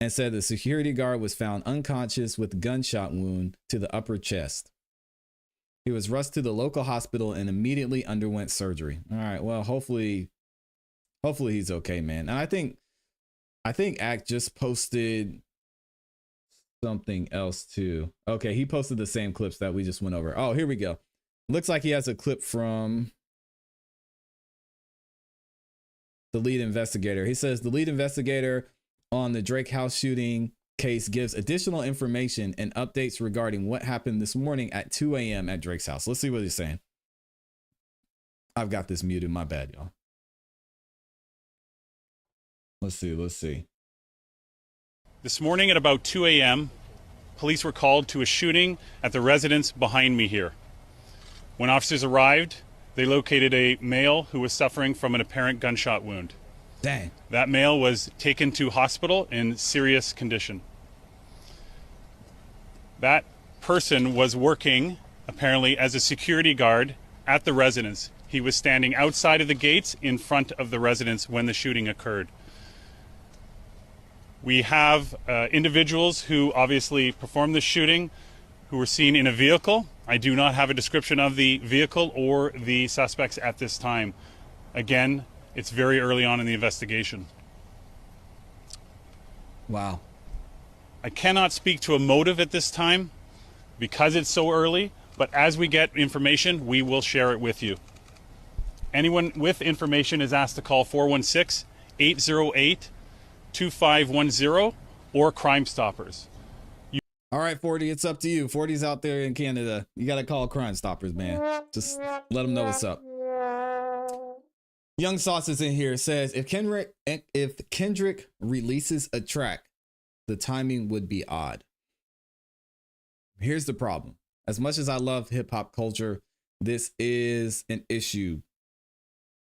and said the security guard was found unconscious with a gunshot wound to the upper chest. He was rushed to the local hospital and immediately underwent surgery. All right, well, hopefully he's okay, man. And I think Act just posted something else too. Okay, he posted the same clips that we just went over. Oh, here we go. Looks like he has a clip from the lead investigator. He says the lead investigator on the Drake house shooting case gives additional information and updates regarding what happened this morning at 2 a.m. at Drake's house. Let's see what he's saying. I've got this muted. My bad, y'all. Let's see. This morning at about 2 a.m., police were called to a shooting at the residence behind me here. When officers arrived, they located a male who was suffering from an apparent gunshot wound. Dang. That male was taken to hospital in serious condition. That person was working, apparently, as a security guard at the residence. He was standing outside of the gates in front of the residence when the shooting occurred. We have individuals who obviously performed the shooting who were seen in a vehicle. I do not have a description of the vehicle or the suspects at this time. Again, it's very early on in the investigation. Wow. I cannot speak to a motive at this time because it's so early, but as we get information, we will share it with you. Anyone with information is asked to call 416-808-2510 or Crime Stoppers. All right, 40, it's up to you. 40's out there in Canada. You got to call Crime Stoppers, man. Just let them know what's up. Young Sauce is in here. Says, if Kendrick releases a track, the timing would be odd. Here's the problem. As much as I love hip hop culture, this is an issue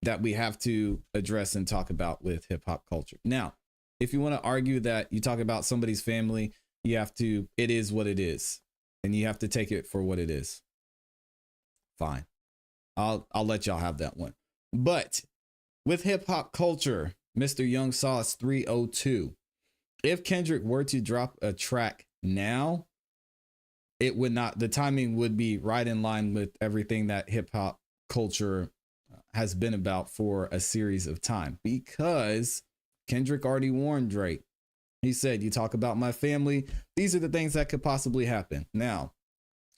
that we have to address and talk about with hip hop culture. Now, if you want to argue that you talk about somebody's family, it is what it is, and you have to take it for what it is. Fine. I'll let y'all have that one. But with hip hop culture, Mr. Young Sauce 302, if Kendrick were to drop a track now, the timing would be right in line with everything that hip hop culture has been about for a series of time, because Kendrick already warned Drake. He said, you talk about my family, these are the things that could possibly happen. Now,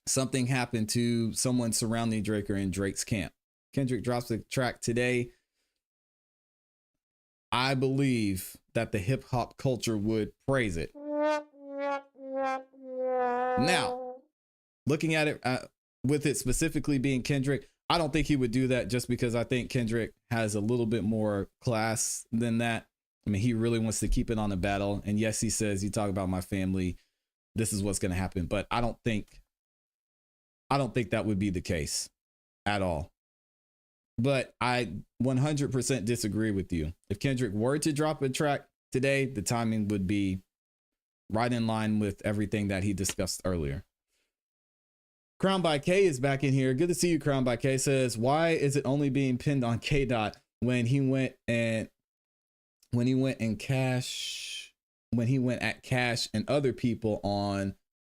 something happened to someone surrounding Drake or in Drake's camp. Kendrick drops a track today. I believe that the hip hop culture would praise it. Now, looking at it with it specifically being Kendrick, I don't think he would do that, just because I think Kendrick has a little bit more class than that. I mean, he really wants to keep it on the battle. And yes, he says, you talk about my family, this is what's going to happen. But I don't think that would be the case at all. But I 100% disagree with you. If Kendrick were to drop a track today, the timing would be right in line with everything that he discussed earlier. Crown by K is back in here. Good to see you, Crown by K. Says, why is it only being pinned on K Dot when he went at Cash and other people on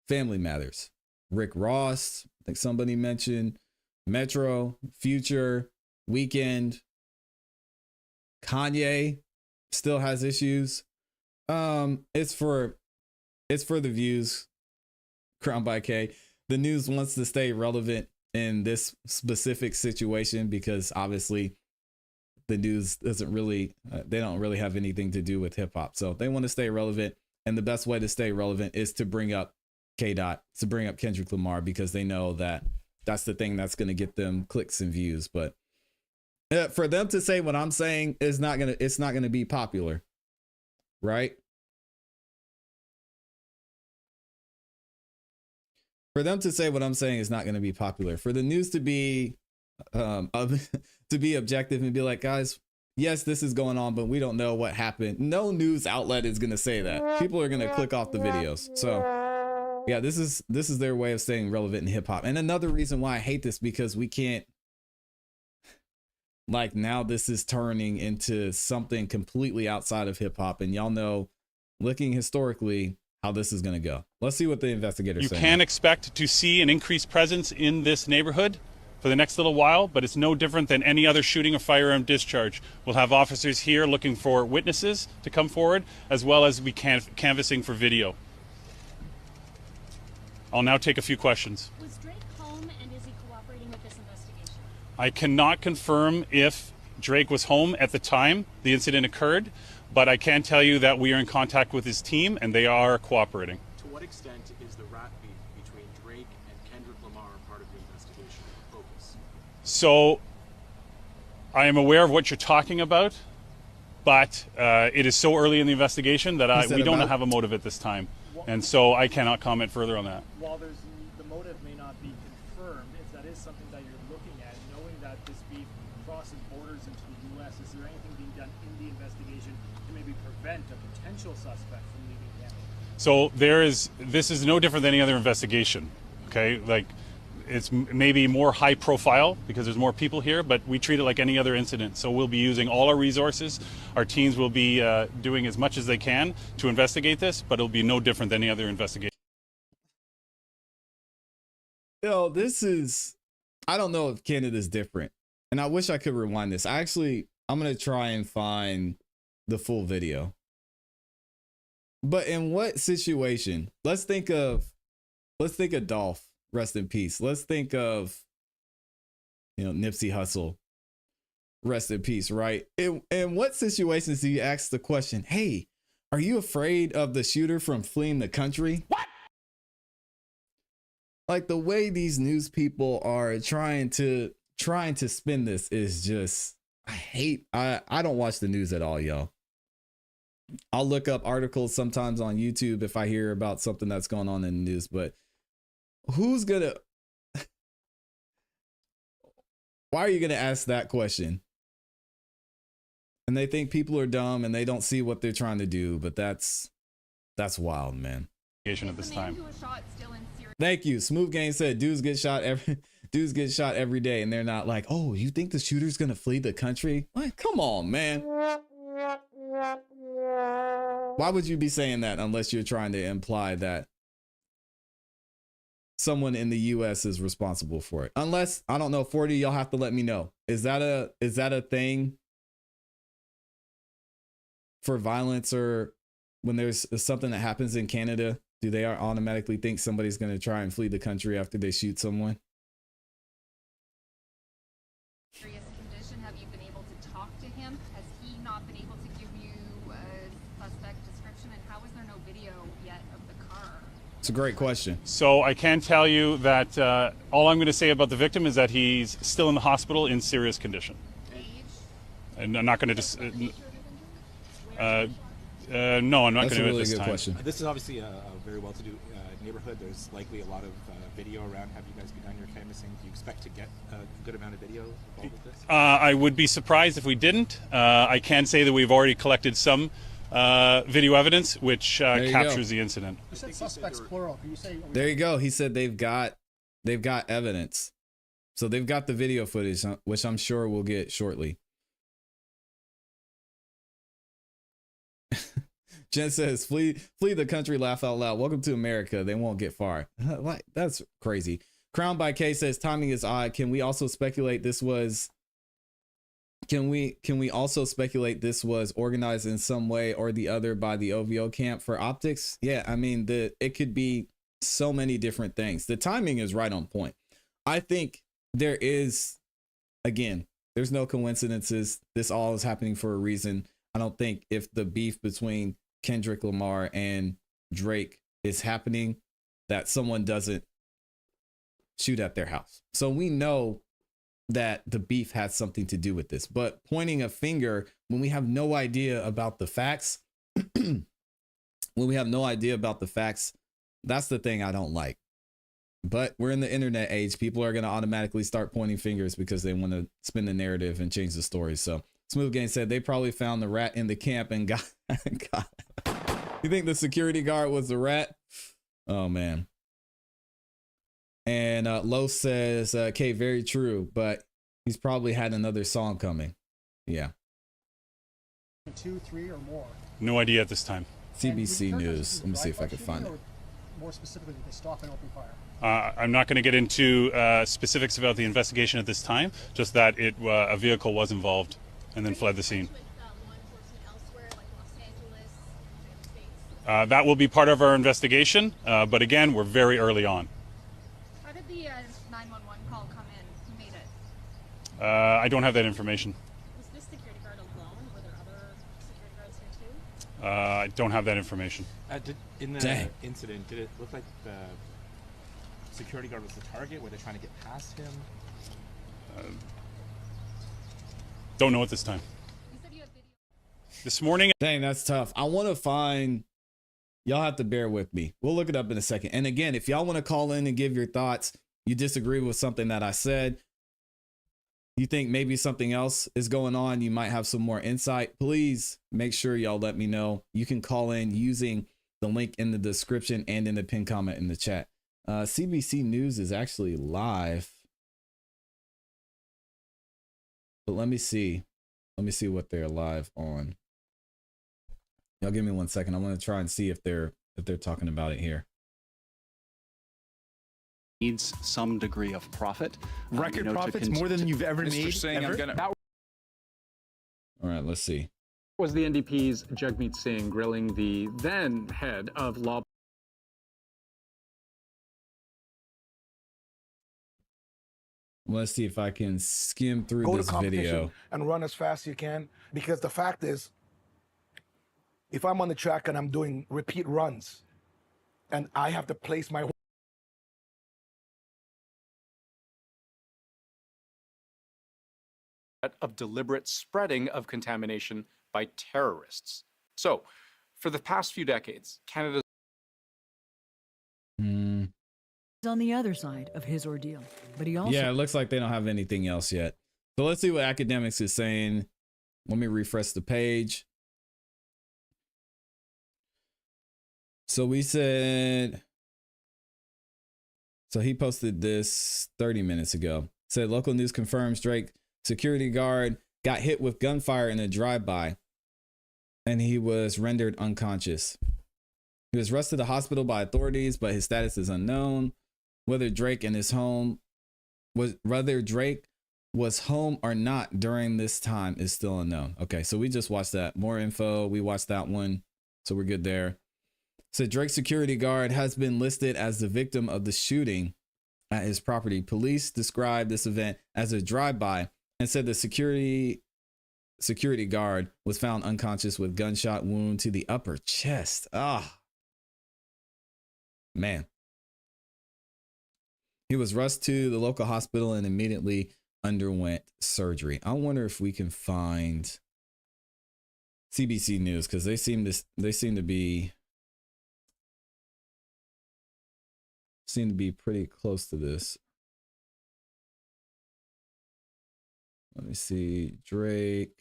Family Matters? Rick Ross, I think somebody mentioned Metro, Future, Weekend, Kanye still has issues. It's for the views. Crown by K. The news wants to stay relevant in this specific situation because obviously the news doesn't really, they don't really have anything to do with hip hop. So they want to stay relevant. And the best way to stay relevant is to bring up K Dot, to bring up Kendrick Lamar, because they know that that's the thing that's going to get them clicks and views. But for them to say what I'm saying is it's not going to be popular. Right? For them to say what I'm saying is not going to be popular. For the news to be to be objective and be like, guys, yes, this is going on, but we don't know what happened. No news outlet is going to say that. People are going to click off the videos. So yeah, this is their way of staying relevant in hip hop. And another reason why I hate this, because we can't, like, now this is turning into something completely outside of hip hop. And y'all know, looking historically, how this is going to go. Let's see what the investigators say. You can expect to see an increased presence in this neighborhood for the next little while, but it's no different than any other shooting or firearm discharge. We'll have officers here looking for witnesses to come forward, as well as we canvassing for video. I'll now take a few questions. Was Drake home, and is he cooperating with this investigation? I cannot confirm if Drake was home at the time the incident occurred, but I can tell you that we are in contact with his team and they are cooperating. To what extent is the rap beef between Drake and Kendrick Lamar part of the investigation focus? So I am aware of what you're talking about, but it is so early in the investigation that we don't have a motive at this time. And so I cannot comment further on that. While the motive may not be confirmed, if that is something that you're looking at, knowing that this beef crosses borders into the U.S., is there anything being done in the investigation to maybe prevent a potential suspect from leaving Canada? So this is no different than any other investigation, okay? Like, it's maybe more high profile because there's more people here, but we treat it like any other incident. So we'll be using all our resources. Our teams will be doing as much as they can to investigate this, but it'll be no different than any other investigation. Yo, I don't know if Canada's different. And I wish I could rewind this. I'm going to try and find the full video. But in what situation? Let's think of Dolph. Rest in peace. Let's think of, Nipsey Hussle. Rest in peace, right? In what situations do you ask the question, hey, are you afraid of the shooter from fleeing the country? What? Like, the way these news people are trying to spin this is just, I don't watch the news at all, y'all. I'll look up articles sometimes on YouTube if I hear about something that's going on in the news, but why are you going to ask that question? And they think people are dumb and they don't see what they're trying to do, but that's wild, man. At this time. Thank you. Smooth Game said dudes get shot every day, and they're not like, oh, you think the shooter's going to flee the country? What? Come on, man. Why would you be saying that unless you're trying to imply that someone in the US is responsible for it? Unless, I don't know, 40, y'all have to let me know. Is that a thing for violence, or when there's something that happens in Canada, do they automatically think somebody's going to try and flee the country after they shoot someone? Serious condition. Have you been able to talk to him? Has he not been able to give you a suspect description? And how is there no video yet of the car? It's a great question. So I can tell you that all I'm going to say about the victim is that he's still in the hospital in serious condition. Age? And I'm not going to No, I'm not That's going to a do it really this good time. question. This is obviously a very well-to-do neighborhood. There's likely a lot of video around. Have you guys begun your canvassing? Do you expect to get a good amount of video involved with this? I would be surprised if we didn't. I can say that we've already collected some video evidence which captures the incident. You said suspects plural. Can you say? There you go. He said they've got evidence. So they've got the video footage, which I'm sure we'll get shortly. Jen says, flee the country, laugh out loud. Welcome to America. They won't get far. Like, that's crazy. Crown by K says, timing is odd. Can we also speculate this was organized in some way or the other by the OVO camp for optics? Yeah, I mean, it could be so many different things. The timing is right on point. I think there is, again, there's no coincidences. This all is happening for a reason. I don't think if the beef between Kendrick Lamar and Drake is happening, that someone doesn't shoot at their house. So we know that the beef has something to do with this, but pointing a finger when we have no idea about the facts, that's the thing I don't like. But we're in the internet age. People are going to automatically start pointing fingers because they want to spin the narrative and change the story. So Smooth Game said they probably found the rat in the camp and got You think the security guard was the rat? Oh, man. And Lo says, okay, very true, but he's probably had another song coming. Yeah. 2, 3, or more. No idea at this time. CBC News. Let me see if I can find it. More specifically, did they stop and open fire? I'm not going to get into specifics about the investigation at this time, just that a vehicle was involved and then fled the scene. That will be part of our investigation, but again, we're very early on. How did the 911 call come in? Who made it? I don't have that information. Was this security guard alone? Were there other security guards here too? I don't have that information. In the incident, did it look like the security guard was the target? Were they trying to get past him? Don't know at this time. You said you had video. This morning. Dang, that's tough. I want to find. Y'all have to bear with me. We'll look it up in a second. And again, if y'all want to call in and give your thoughts, you disagree with something that I said, you think maybe something else is going on, you might have some more insight, please make sure y'all let me know. You can call in using the link in the description and in the pinned comment in the chat. CBC News is actually live. But let me see. Let me see what they're live on. Y'all give me 1 second. I want to try and see if they're talking about it here. Needs some degree of profit. Record profits more than you've ever made. All right, let's see. Was the NDP's Jagmeet Singh grilling the then head of law? Let's see if I can skim through Go this to competition video. and run as fast as you can, because the fact is, if I'm on the track and I'm doing repeat runs and I have to place my of deliberate spreading of contamination by terrorists. So, for the past few decades, Canada's on the other side of his ordeal, but he also Yeah, it looks like they don't have anything else yet. So let's see what academics is saying. Let me refresh the page. So we said, so he posted this 30 minutes ago. Said local news confirms Drake security guard got hit with gunfire in a drive-by and he was rendered unconscious. He was rushed to the hospital by authorities, but his status is unknown. Whether Drake was home or not during this time is still unknown. Okay, so we just watched that. More info. We watched that one, so we're good there. So Drake's security guard has been listed as the victim of the shooting at his property. Police described this event as a drive-by and said the security guard was found unconscious with gunshot wound to the upper chest. Man. He was rushed to the local hospital and immediately underwent surgery. I wonder if we can find CBC News, because they seem to be pretty close to this. Let me see. Drake.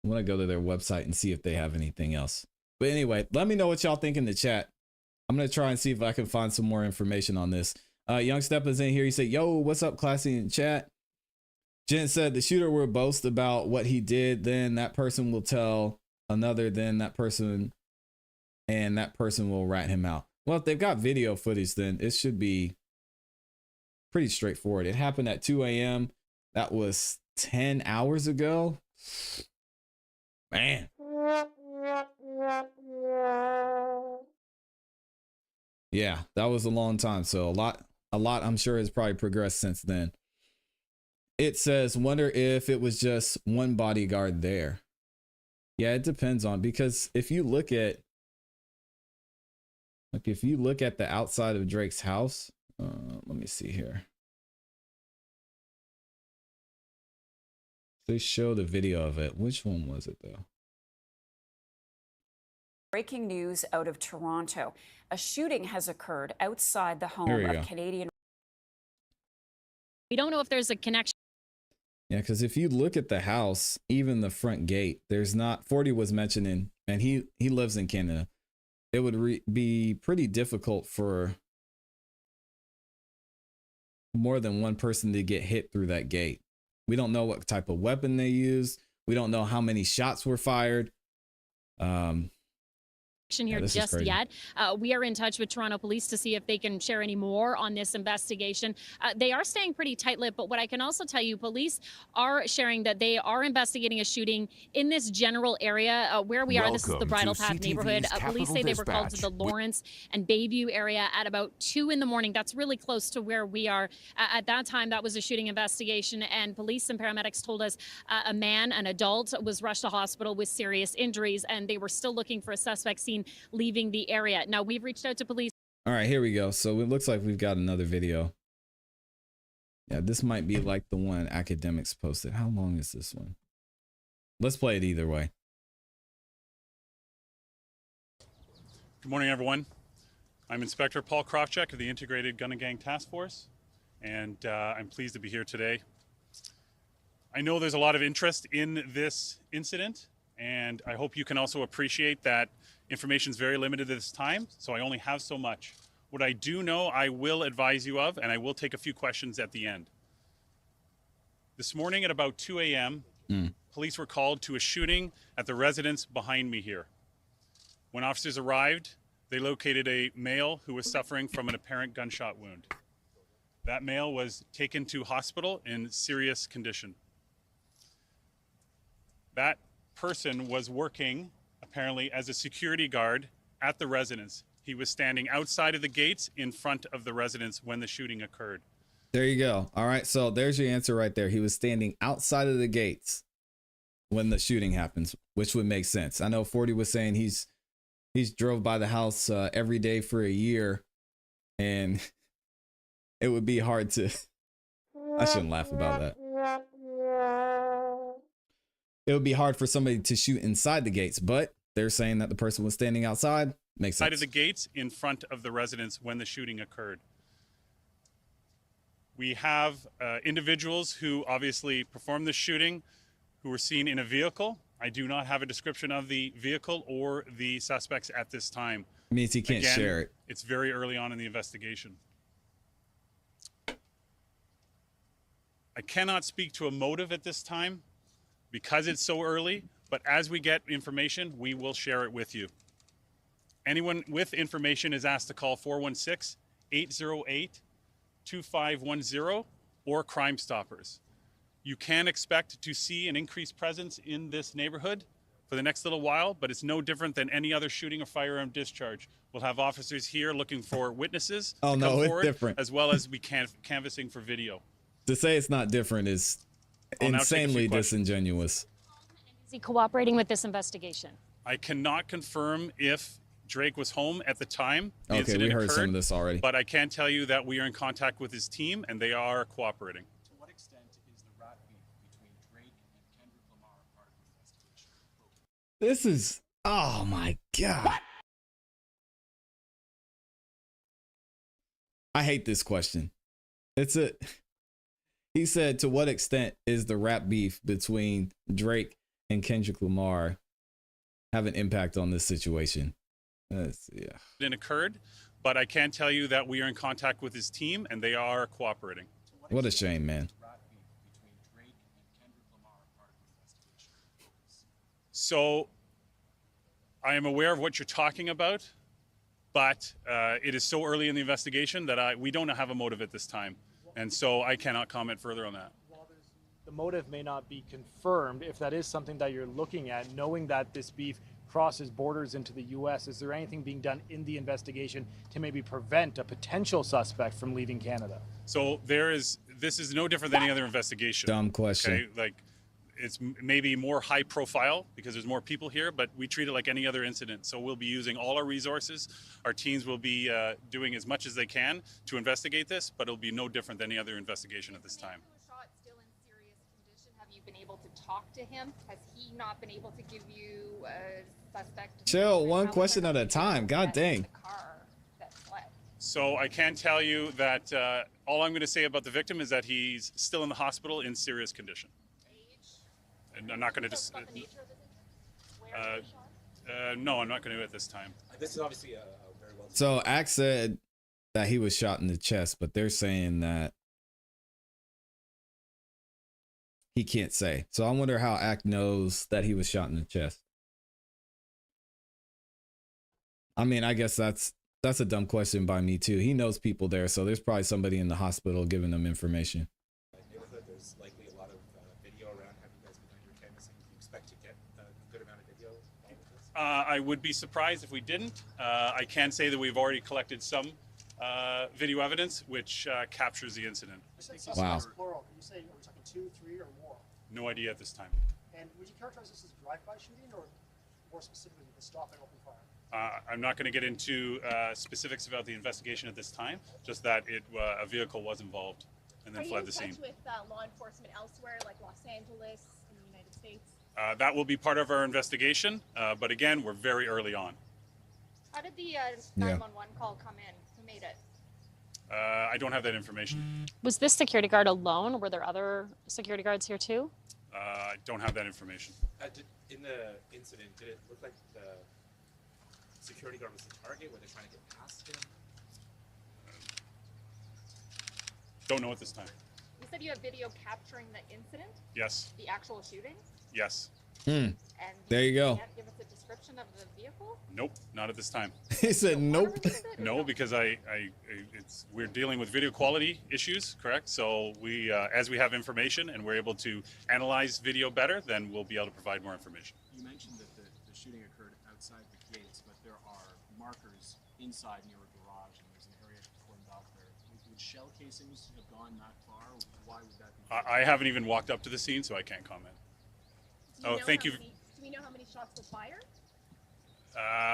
I'm gonna go to their website and see if they have anything else. But anyway, let me know what y'all think in the chat. I'm gonna try and see if I can find some more information on this. Young Step is in here. He said, "Yo, what's up, ClassE in chat?" Jen said the shooter will boast about what he did, then that person will tell another, then that person, and that person will rat him out. Well, if they've got video footage, then it should be pretty straightforward. It happened at 2 a.m. That was 10 hours ago. Man. Yeah, that was a long time. So a lot I'm sure has probably progressed since then. It says, wonder if it was just one bodyguard there. Yeah, it depends on, because if you look at the outside of Drake's house, let me see here. They showed a video of it. Which one was it though? Breaking news out of Toronto. A shooting has occurred outside the home Here we of go. Canadian. We don't know if there's a connection. Yeah, because if you look at the house, even the front gate, there's not. 40 was mentioning, and he lives in Canada. It would be pretty difficult for more than one person to get hit through that gate. We don't know what type of weapon they used. We don't know how many shots were fired. Here just yet. We are in touch with Toronto Police to see if they can share any more on this investigation. They are staying pretty tight-lipped, but what I can also tell you, police are sharing that they are investigating a shooting in this general area where we are. This is the Bridle Path neighborhood. Police say they were called to the Lawrence and Bayview area at about 2 in the morning. That's really close to where we are. At that time, that was a shooting investigation, and police and paramedics told us a man, an adult, was rushed to hospital with serious injuries, and they were still looking for a suspect seen leaving the area. Now, we've reached out to police. All right, here we go. So it looks like we've got another video. Yeah, this might be like the one Academics posted. How long is this one? Let's play it either way. Good morning, everyone. I'm Inspector Paul Krawczyk of the Integrated Gun and Gang Task Force, and I'm pleased to be here today. I know there's a lot of interest in this incident, and I hope you can also appreciate that information is very limited at this time, so I only have so much. What I do know, I will advise you of, and I will take a few questions at the end. This morning at about 2 a.m., police were called to a shooting at the residence behind me here. When officers arrived, they located a male who was suffering from an apparent gunshot wound. That male was taken to hospital in serious condition. That person was working apparently as a security guard at the residence. He was standing outside of the gates in front of the residence when the shooting occurred. There you go. All right, so there's your answer right there. He was standing outside of the gates when the shooting happens, which would make sense. I know 40 was saying he's drove by the house every day for a year, and it would be hard to. I shouldn't laugh about that. It would be hard for somebody to shoot inside the gates, but they're saying that the person was standing outside. Makes sense. Outside of the gates in front of the residence when the shooting occurred. We have individuals who obviously performed the shooting who were seen in a vehicle. I do not have a description of the vehicle or the suspects at this time. It means he can't share it. It's very early on in the investigation. I cannot speak to a motive at this time because it's so early, but as we get information, we will share it with you. Anyone with information is asked to call 416-808-2510 or Crime Stoppers. You can expect to see an increased presence in this neighborhood for the next little while, but it's no different than any other shooting or firearm discharge. We'll have officers here looking for witnesses to come forward, different. as well as we canvassing for video. To say it's not different is insanely disingenuous. Is he cooperating with this investigation? I cannot confirm if Drake was home at the time the Okay, incident we heard occurred, some of this already. but I can tell you that we are in contact with his team and they are cooperating. To what extent is the rat beef This is, oh my God. I hate this question. He said, to what extent is the rap beef between Drake and Kendrick Lamar have an impact on this situation? Yeah. It occurred, but I can tell you that we are in contact with his team and they are cooperating. What a shame, man. So I am aware of what you're talking about, but it is so early in the investigation that we don't have a motive at this time. And so I cannot comment further on that. The motive may not be confirmed. If that is something that you're looking at, knowing that this beef crosses borders into the U.S., is there anything being done in the investigation to maybe prevent a potential suspect from leaving Canada? So this is no different than any other investigation. Dumb question. Okay? Like, it's maybe more high profile because there's more people here, but we treat it like any other incident. So we'll be using all our resources. Our teams will be doing as much as they can to investigate this, but it'll be no different than any other investigation at this time. Have you been able to talk to him? Has he not been able to give you a suspect? Chill, one question at a time. God dang. So I can tell you that all I'm going to say about the victim is that he's still in the hospital in serious condition. And I'm not going to just. No, I'm not going to at this time. This is obviously a very well. So Axe said that he was shot in the chest, but they're saying that he can't say. So I wonder how Axe knows that he was shot in the chest. I mean, I guess that's a dumb question by me too. He knows people there, so there's probably somebody in the hospital giving them information. Neighborhood, there's likely a lot of video around. Have you guys been doing your canvassing? Do you expect to get a good amount of video? I would be surprised if we didn't. I can say that we've already collected some video evidence which captures the incident. Wow. Plural. Can you say we're talking 2, 3, or more? No idea at this time. And would you characterize this as drive-by shooting or more specifically the stop and open fire? I'm not going to get into specifics about the investigation at this time, just that a vehicle was involved and then fled the scene. Are you in touch with law enforcement elsewhere, like Los Angeles in the United States? That will be part of our investigation, but again, we're very early on. How did the 911 call come in? Who made it? I don't have that information. Was this security guard alone, or were there other security guards here too? I don't have that information. In the incident, did it look like the security guard was the target? Were they trying to get past him? Don't know at this time. You said you have video capturing the incident? Yes. The actual shooting? Yes. And There you go. Can't give us a description of the vehicle? Nope, not at this time. He said nope. No, because we're dealing with video quality issues, correct? So we, as we have information and we're able to analyze video better, then we'll be able to provide more information. You mentioned that the shooting occurred outside the gates, but there are markers inside near a garage, and there's an area cordoned off there. Would shell casings have gone that far? Why would that be? I haven't even walked up to the scene, so I can't comment. Oh, thank you. Do we know how many shots were fired?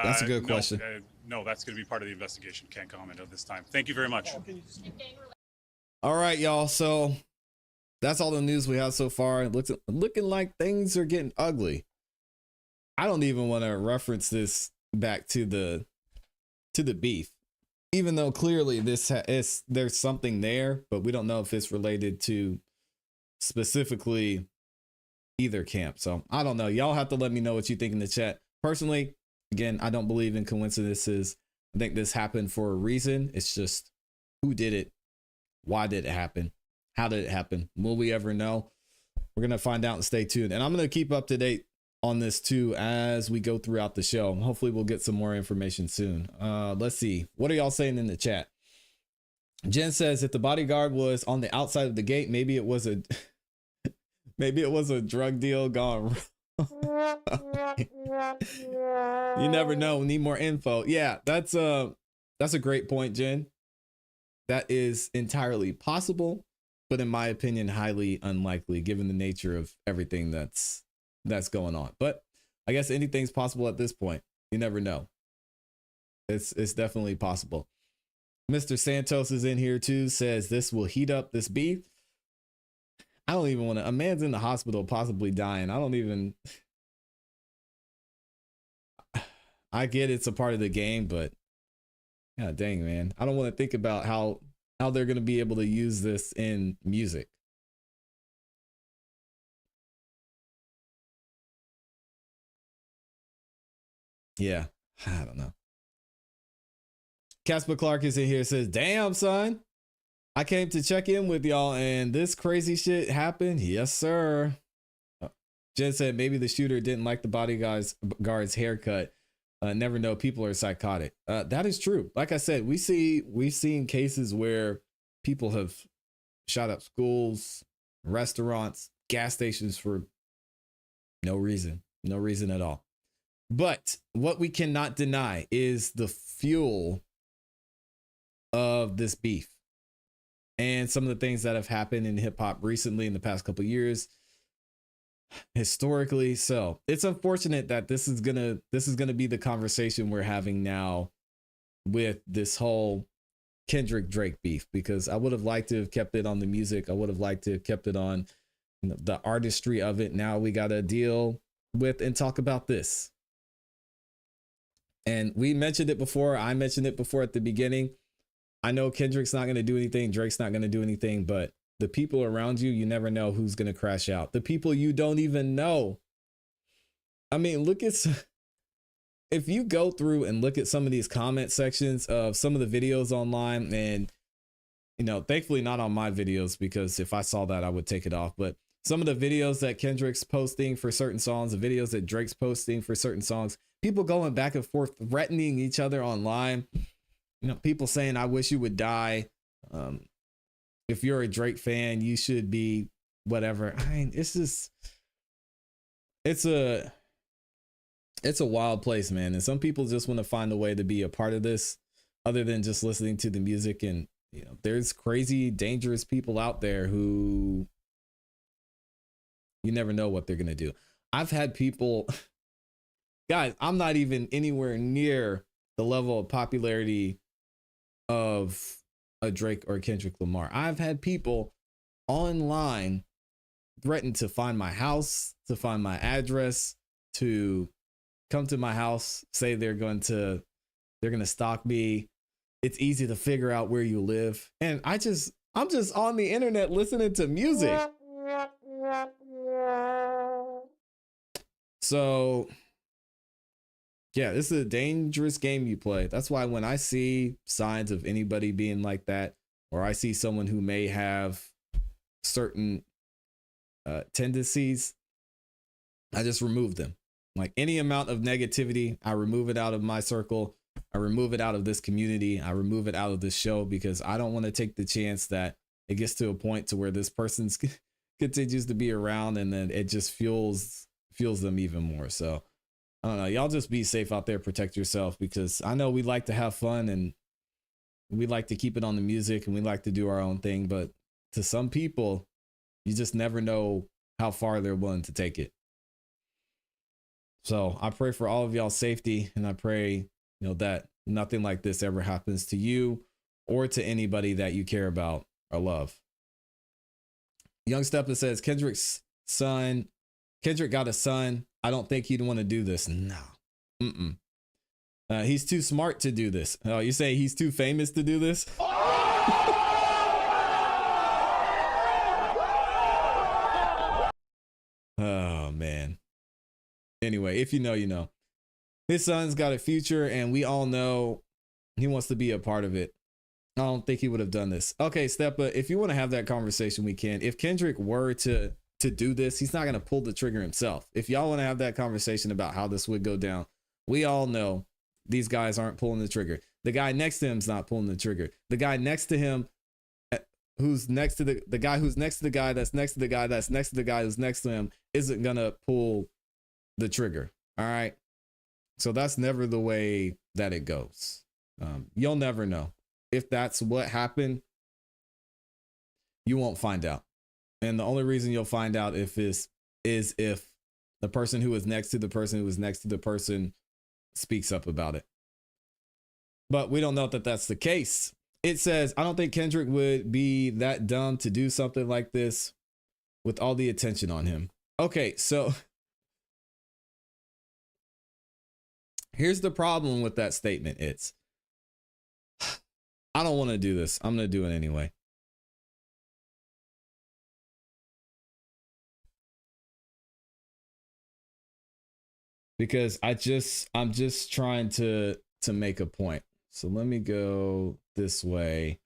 That's a good question. No, that's going to be part of the investigation. Can't comment at this time. Thank you very much. All right, y'all. So that's all the news we have so far. It looks looking like things are getting ugly. I don't even want to reference this back to the beef, even though clearly there's something there, but we don't know if it's related to specifically either camp. So I don't know. Y'all have to let me know what you think in the chat. Personally, again, I don't believe in coincidences. I think this happened for a reason. It's just who did it? Why did it happen? How did it happen? Will we ever know? We're going to find out and stay tuned. And I'm going to keep up to date on this too as we go throughout the show. Hopefully we'll get some more information soon. Let's see. What are y'all saying in the chat? Jen says if the bodyguard was on the outside of the gate, maybe it was a drug deal gone wrong. You never know. We need more info. Yeah, that's a great point, Jen. That is entirely possible, but in my opinion, highly unlikely given the nature of everything that's going on. But I guess anything's possible at this point. You never know. It's definitely possible. Mr. Santos is in here too, says this will heat up this beef. I don't even want to. A man's in the hospital, possibly dying. I don't even. I get it's a part of the game, but god dang, man. I don't want to think about how they're going to be able to use this in music. Yeah, I don't know. Casper Clark is in here, says, damn, son. I came to check in with y'all and this crazy shit happened. Yes, sir. Jen said maybe the shooter didn't like the bodyguard's haircut. Never know. People are psychotic. That is true. Like I said, we've seen cases where people have shot up schools, restaurants, gas stations for no reason at all. But what we cannot deny is the fuel of this beef and some of the things that have happened in hip hop recently in the past couple of years. Historically, so it's unfortunate that this is gonna be the conversation we're having now with this whole Kendrick Drake beef, because I would have liked to have kept it on the music. I would have liked to have kept it on the artistry of it. Now we got to deal with and talk about this. And we mentioned it before. I mentioned it before at the beginning. I know Kendrick's not going to do anything. Drake's not going to do anything, but the people around you, you never know who's going to crash out. The people you don't even know. I mean, if you go through and look at some of these comment sections of some of the videos online, and, you know, thankfully not on my videos, because if I saw that, I would take it off. But some of the videos that Kendrick's posting for certain songs, the videos that Drake's posting for certain songs, people going back and forth, threatening each other online. You know, people saying, I wish you would die. If you're a Drake fan, you should be whatever. I mean, it's a wild place, man. And some people just want to find a way to be a part of this other than just listening to the music. And, you know, there's crazy, dangerous people out there who you never know what they're going to do. I've had people, guys, I'm not even anywhere near the level of popularity of a Drake or Kendrick Lamar. I've had people online threaten to find my house, to find my address, to come to my house, say they're going to stalk me. It's easy to figure out where you live. And I'm just on the internet listening to music. So yeah, this is a dangerous game you play. That's why when I see signs of anybody being like that, or I see someone who may have certain tendencies, I just remove them. Like any amount of negativity, I remove it out of my circle. I remove it out of this community. I remove it out of this show, because I don't want to take the chance that it gets to a point to where this person continues to be around and then it just fuels them even more. So I don't know. Y'all just be safe out there. Protect yourself, because I know we like to have fun and we like to keep it on the music and we like to do our own thing. But to some people, you just never know how far they're willing to take it. So I pray for all of y'all's safety, and I pray, you know, that nothing like this ever happens to you or to anybody that you care about or love. Young Stepper says Kendrick got a son. I don't think he'd want to do this. No. He's too smart to do this. Oh, you say he's too famous to do this? Oh, man. Anyway, if you know, you know. His son's got a future, and we all know he wants to be a part of it. I don't think he would have done this. Okay, Steppa, if you want to have that conversation, we can. If Kendrick were to do this, he's not going to pull the trigger himself. If y'all want to have that conversation about how this would go down, we all know these guys aren't pulling the trigger. The guy next to him's not pulling the trigger. The guy next to him, who's next to the guy who's next to the guy that's next to the guy that's next to the guy who's next to him, isn't going to pull the trigger. All right. So that's never the way that it goes. You'll never know. If that's what happened, you won't find out. And the only reason you'll find out is if the person who is next to the person who is next to the person speaks up about it. But we don't know that that's the case. It says, I don't think Kendrick would be that dumb to do something like this with all the attention on him. Okay, so Here's the problem with that statement. I don't want to do this. I'm going to do it anyway. Because I'm just trying to make a point. So let me go this way.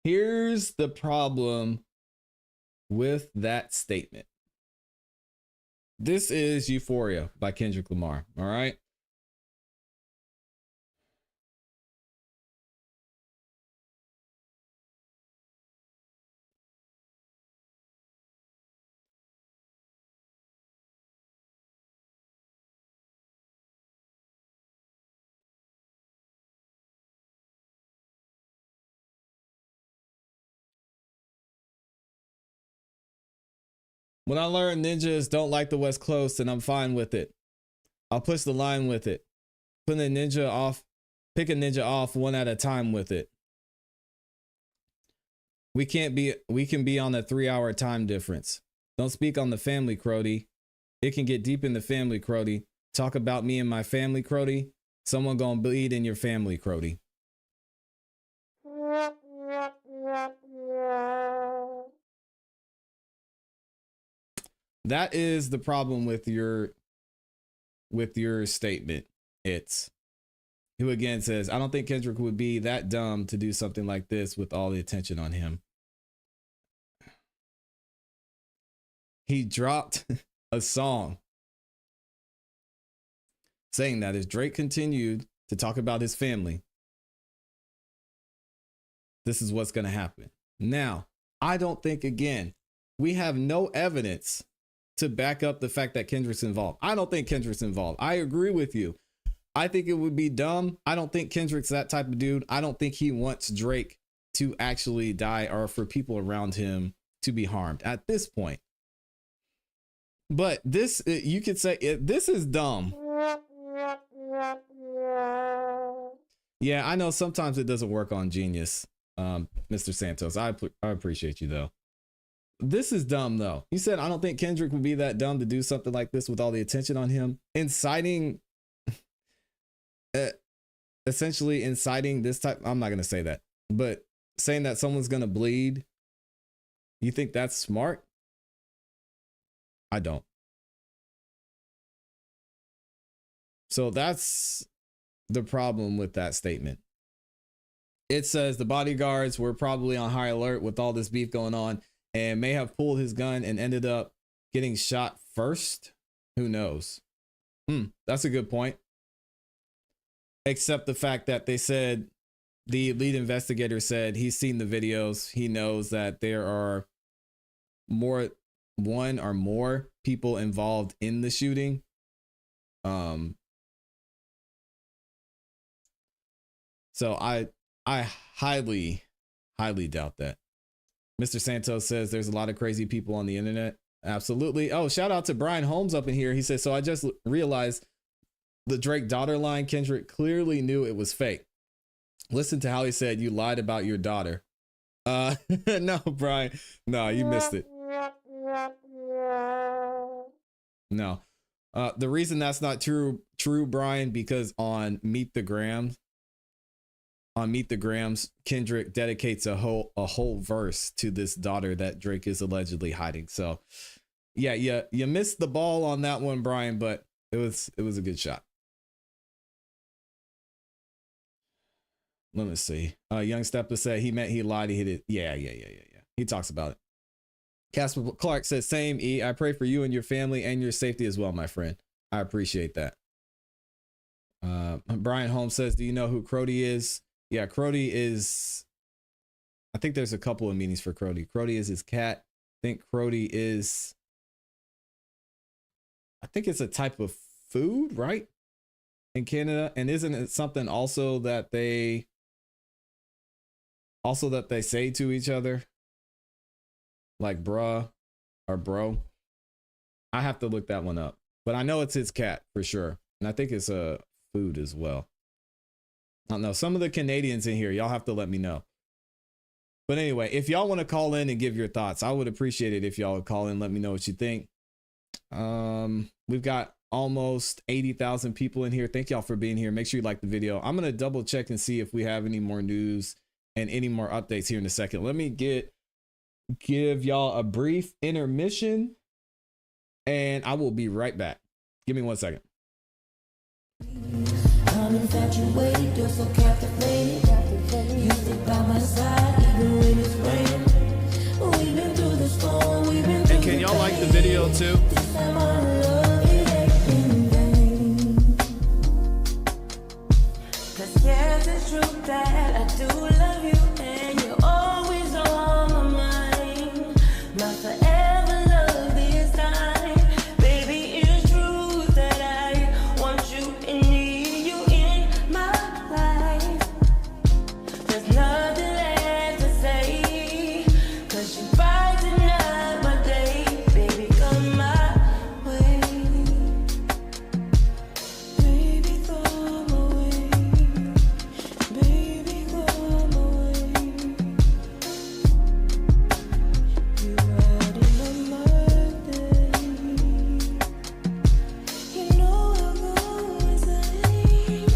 Here's the problem with that statement. This is Euphoria by Kendrick Lamar. All right. When I learned ninjas don't like the West Coast, and I'm fine with it. I'll push the line with it. Pick a ninja off one at a time with it. We can be on a 3-hour time difference. Don't speak on the family, Crody. It can get deep in the family, Crody. Talk about me and my family, Crody. Someone gonna bleed in your family, Crody. That is the problem with your statement. It's who again says, I don't think Kendrick would be that dumb to do something like this with all the attention on him. He dropped a song saying that as Drake continued to talk about his family, this is what's going to happen. Now, I don't think, again, we have no evidence to back up the fact that Kendrick's involved. I don't think Kendrick's involved. I agree with you. I think it would be dumb. I don't think Kendrick's that type of dude. I don't think he wants Drake to actually die or for people around him to be harmed at this point. But this, you could say, this is dumb. Yeah, I know sometimes it doesn't work on Genius, Mr. Santos. I appreciate you, though. This is dumb, though. You said, I don't think Kendrick would be that dumb to do something like this with all the attention on him. Essentially inciting this type. I'm not going to say that, but saying that someone's going to bleed. You think that's smart? I don't. So that's the problem with that statement. It says the bodyguards were probably on high alert with all this beef going on and may have pulled his gun and ended up getting shot first. Who knows? That's a good point. Except the fact that they said, the lead investigator said he's seen the videos. He knows that there are one or more people involved in the shooting. So I highly doubt that. Mr. Santos says there's a lot of crazy people on the internet. Absolutely. Oh, shout out to Brian Holmes up in here. He says, so I just realized the Drake daughter line, Kendrick clearly knew it was fake. Listen to how he said, you lied about your daughter. No, Brian. No, you missed it. No. The reason that's not true, Brian, because on Meet the Grams, Kendrick dedicates a whole verse to this daughter that Drake is allegedly hiding. So yeah, you missed the ball on that one, Brian, but it was a good shot. Let me see. Young Stepper said he meant he lied. He hit it. Yeah. He talks about it. Casper Clark says, same, E. I pray for you and your family and your safety as well, my friend. I appreciate that. Brian Holmes says, do you know who Crody is? Yeah, Crody is, I think there's a couple of meanings for Crody. Crody is his cat. I think Crody is, I think it's a type of food, right? In Canada. And isn't it something also that they say to each other? Like bruh or bro. I have to look that one up. But I know it's his cat for sure. And I think it's a food as well. I don't know. Some of the Canadians in here, y'all have to let me know. But anyway, if y'all want to call in and give your thoughts, I would appreciate it if y'all would call in, let me know what you think. We've got almost 80,000 people in here. Thank y'all for being here. Make sure you like the video. I'm going to double check and see if we have any more news and any more updates here in a second. Let me give y'all a brief intermission and I will be right back. Give me 1 second. I'm infatuated, you're so captivated. You stick by my side, even when it's raining. We've been through the storm, we've been through. And can y'all like the video too? This time our love, it ain't in vain. 'Cause yes, it's true that I do love you, and you're always on my mind. My forever love this time, baby, it's true that I want you and need you in my life. There's nothing left to say, 'cause you brighten up my day, baby, come my way. Baby, come away, baby, come away. You brighten up my day. You know I'm always saying,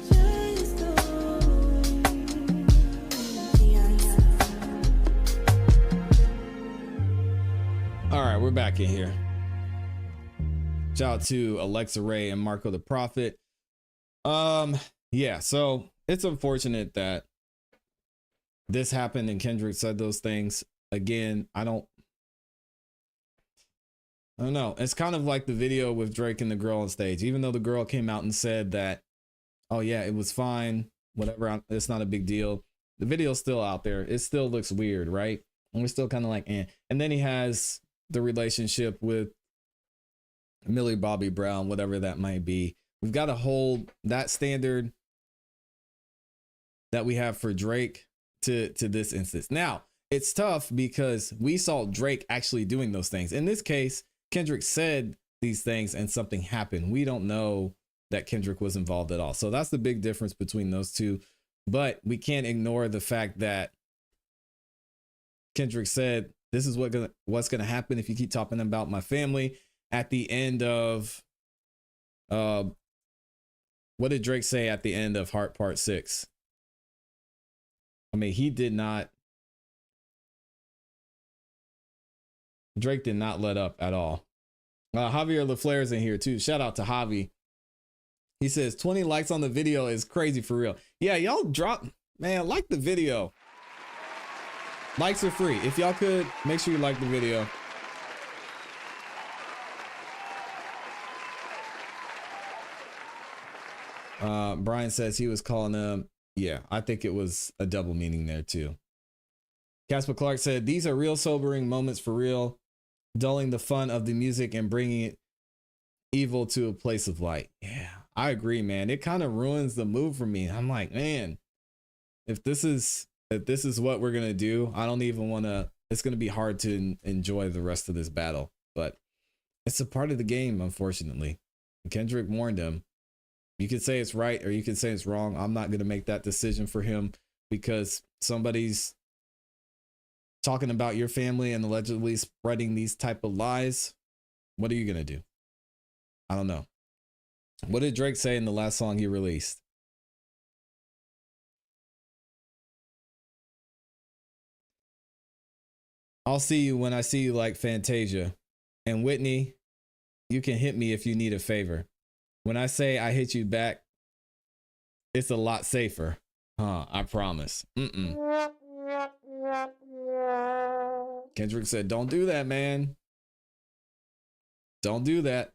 just go away. All right, we're back in here. Shout out to Alexa Ray and Marco the Prophet. Yeah, so it's unfortunate that this happened and Kendrick said those things. Again, I don't know. It's kind of like the video with Drake and the girl on stage. Even though the girl came out and said that, oh yeah, it was fine, whatever, it's not a big deal. The video's still out there. It still looks weird, right? And we're still kind of like, eh. And then he has the relationship with Millie Bobby Brown, whatever that might be. We've got to hold that standard that we have for Drake to this instance. Now, it's tough because we saw Drake actually doing those things. In this case, Kendrick said these things and something happened. We don't know that Kendrick was involved at all. So that's the big difference between those two. But we can't ignore the fact that Kendrick said, this is what's going to happen if you keep talking about my family. At the end of, what did Drake say at the end of Heart Part 6? I mean, Drake did not let up at all. Javier LaFleur's in here too. Shout out to Javi. He says 20 likes on the video is crazy for real. Yeah, y'all like the video. Likes are free. If y'all could, make sure you like the video. Brian says he was calling them. Yeah, I think it was a double meaning there too. Casper Clark said, these are real sobering moments for real, dulling the fun of the music and bringing it evil to a place of light. Yeah, I agree, man. It kind of ruins the mood for me. I'm like, man, if this is what we're going to do, I don't even want to, it's going to be hard to enjoy the rest of this battle, but it's a part of the game, unfortunately. And Kendrick warned him. You could say it's right or you could say it's wrong. I'm not going to make that decision for him because somebody's talking about your family and allegedly spreading these type of lies. What are you going to do? I don't know. What did Drake say in the last song he released? I'll see you when I see you, like Fantasia. And Whitney, you can hit me if you need a favor. When I say I hit you back, it's a lot safer. I promise. Kendrick said, don't do that, man. Don't do that.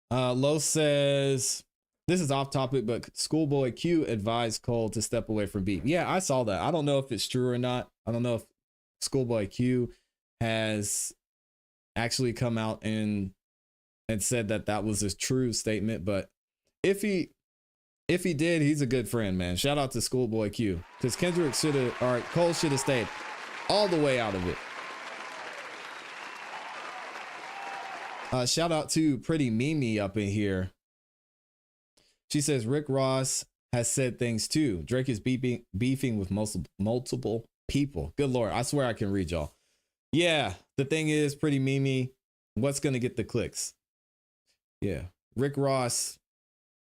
Los says, this is off topic, but Schoolboy Q advised Cole to step away from beat. Yeah, I saw that. I don't know if it's true or not. I don't know if Schoolboy Q has actually come out and said that was a true statement, but if he did, he's a good friend, man. Shout out to Schoolboy Q, because Kendrick Cole should have stayed all the way out of it. Shout out to Pretty Mimi up in here. She says Rick Ross has said things too. Drake is beefing with multiple people. Good Lord. I swear I can read y'all. Yeah. The thing is, Pretty Mimi, what's going to get the clicks? Yeah. Rick Ross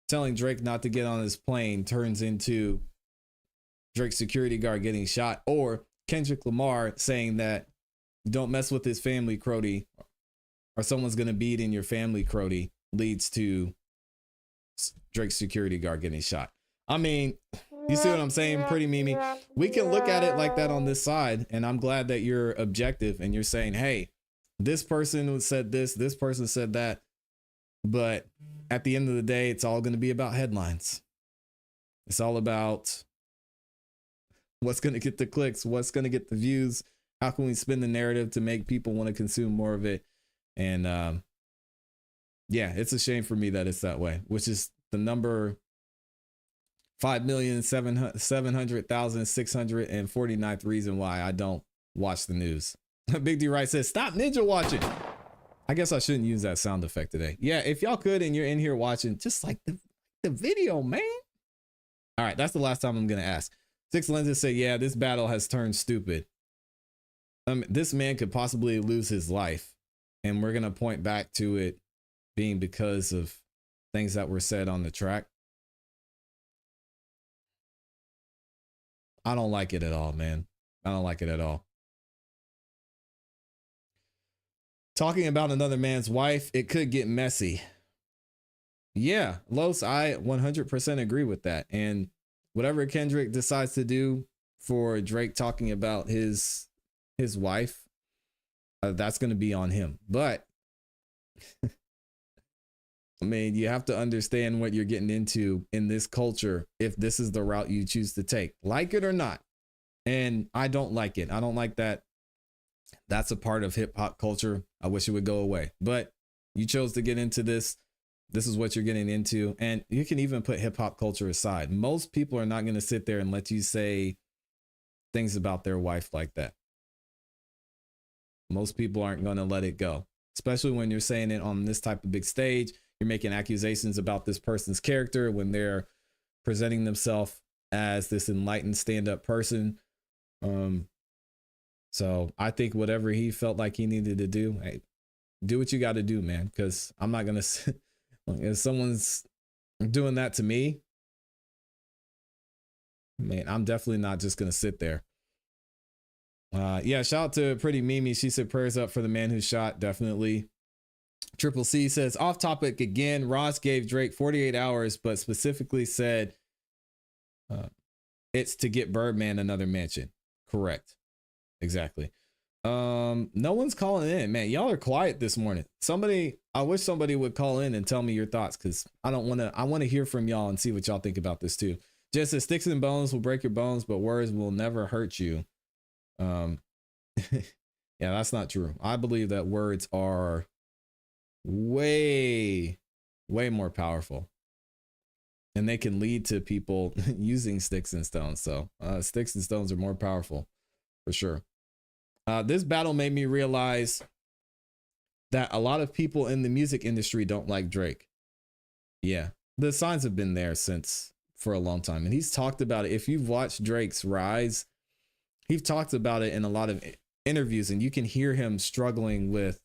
telling Drake not to get on his plane turns into Drake's security guard getting shot, or Kendrick Lamar saying that don't mess with his family, Crody, or someone's going to beat in your family, Crody, leads to Drake's security guard getting shot. I mean, you see what I'm saying, Pretty Mimi? We can look at it like that on this side, and I'm glad that you're objective and you're saying, hey, this person said this person said that, but at the end of the day, it's all going to be about headlines. It's all about what's going to get the clicks, what's going to get the views, how can we spin the narrative to make people want to consume more of it. And yeah, it's a shame for me that it's that way, which is the number 5,700,649th reason why I don't watch the news. Big D Wright says, stop ninja watching. I guess I shouldn't use that sound effect today. Yeah, if y'all could and you're in here watching, just like the video, man. All right, that's the last time I'm going to ask. Six Lenses say, yeah, this battle has turned stupid. This man could possibly lose his life. And we're going to point back to it being because of things that were said on the track. I don't like it at all, man. I don't like it at all. Talking about another man's wife, it could get messy. Yeah, Los, I 100% agree with that. And whatever Kendrick decides to do for Drake talking about his wife, that's going to be on him. But I mean, you have to understand what you're getting into in this culture if this is the route you choose to take, like it or not. And I don't like it. I don't like that. That's a part of hip hop culture. I wish it would go away, but you chose to get into this. This is what you're getting into. And you can even put hip hop culture aside. Most people are not going to sit there and let you say things about their wife like that. Most people aren't going to let it go, especially when you're saying it on this type of big stage. You're making accusations about this person's character when they're presenting themselves as this enlightened stand-up person. So I think whatever he felt like he needed to do, hey, do what you got to do, man. Because I'm not going to, if someone's doing that to me, man, I'm definitely not just going to sit there. Yeah, shout out to Pretty Mimi. She said prayers up for the man who shot. Definitely. Triple C says off topic again. Ross gave Drake 48 hours, but specifically said it's to get Birdman another mention. Correct. Exactly. No one's calling in, man. Y'all are quiet this morning. I wish somebody would call in and tell me your thoughts, because I want to hear from y'all and see what y'all think about this too. Just as sticks and bones will break your bones, but words will never hurt you. Yeah, that's not true. I believe that words are way more powerful, and they can lead to people using sticks and stones. So sticks and stones are more powerful for sure. This battle made me realize that a lot of people in the music industry don't like Drake. Yeah, the signs have been there for a long time, and he's talked about it. If you've watched Drake's rise, he's talked about it in a lot of interviews, and you can hear him struggling with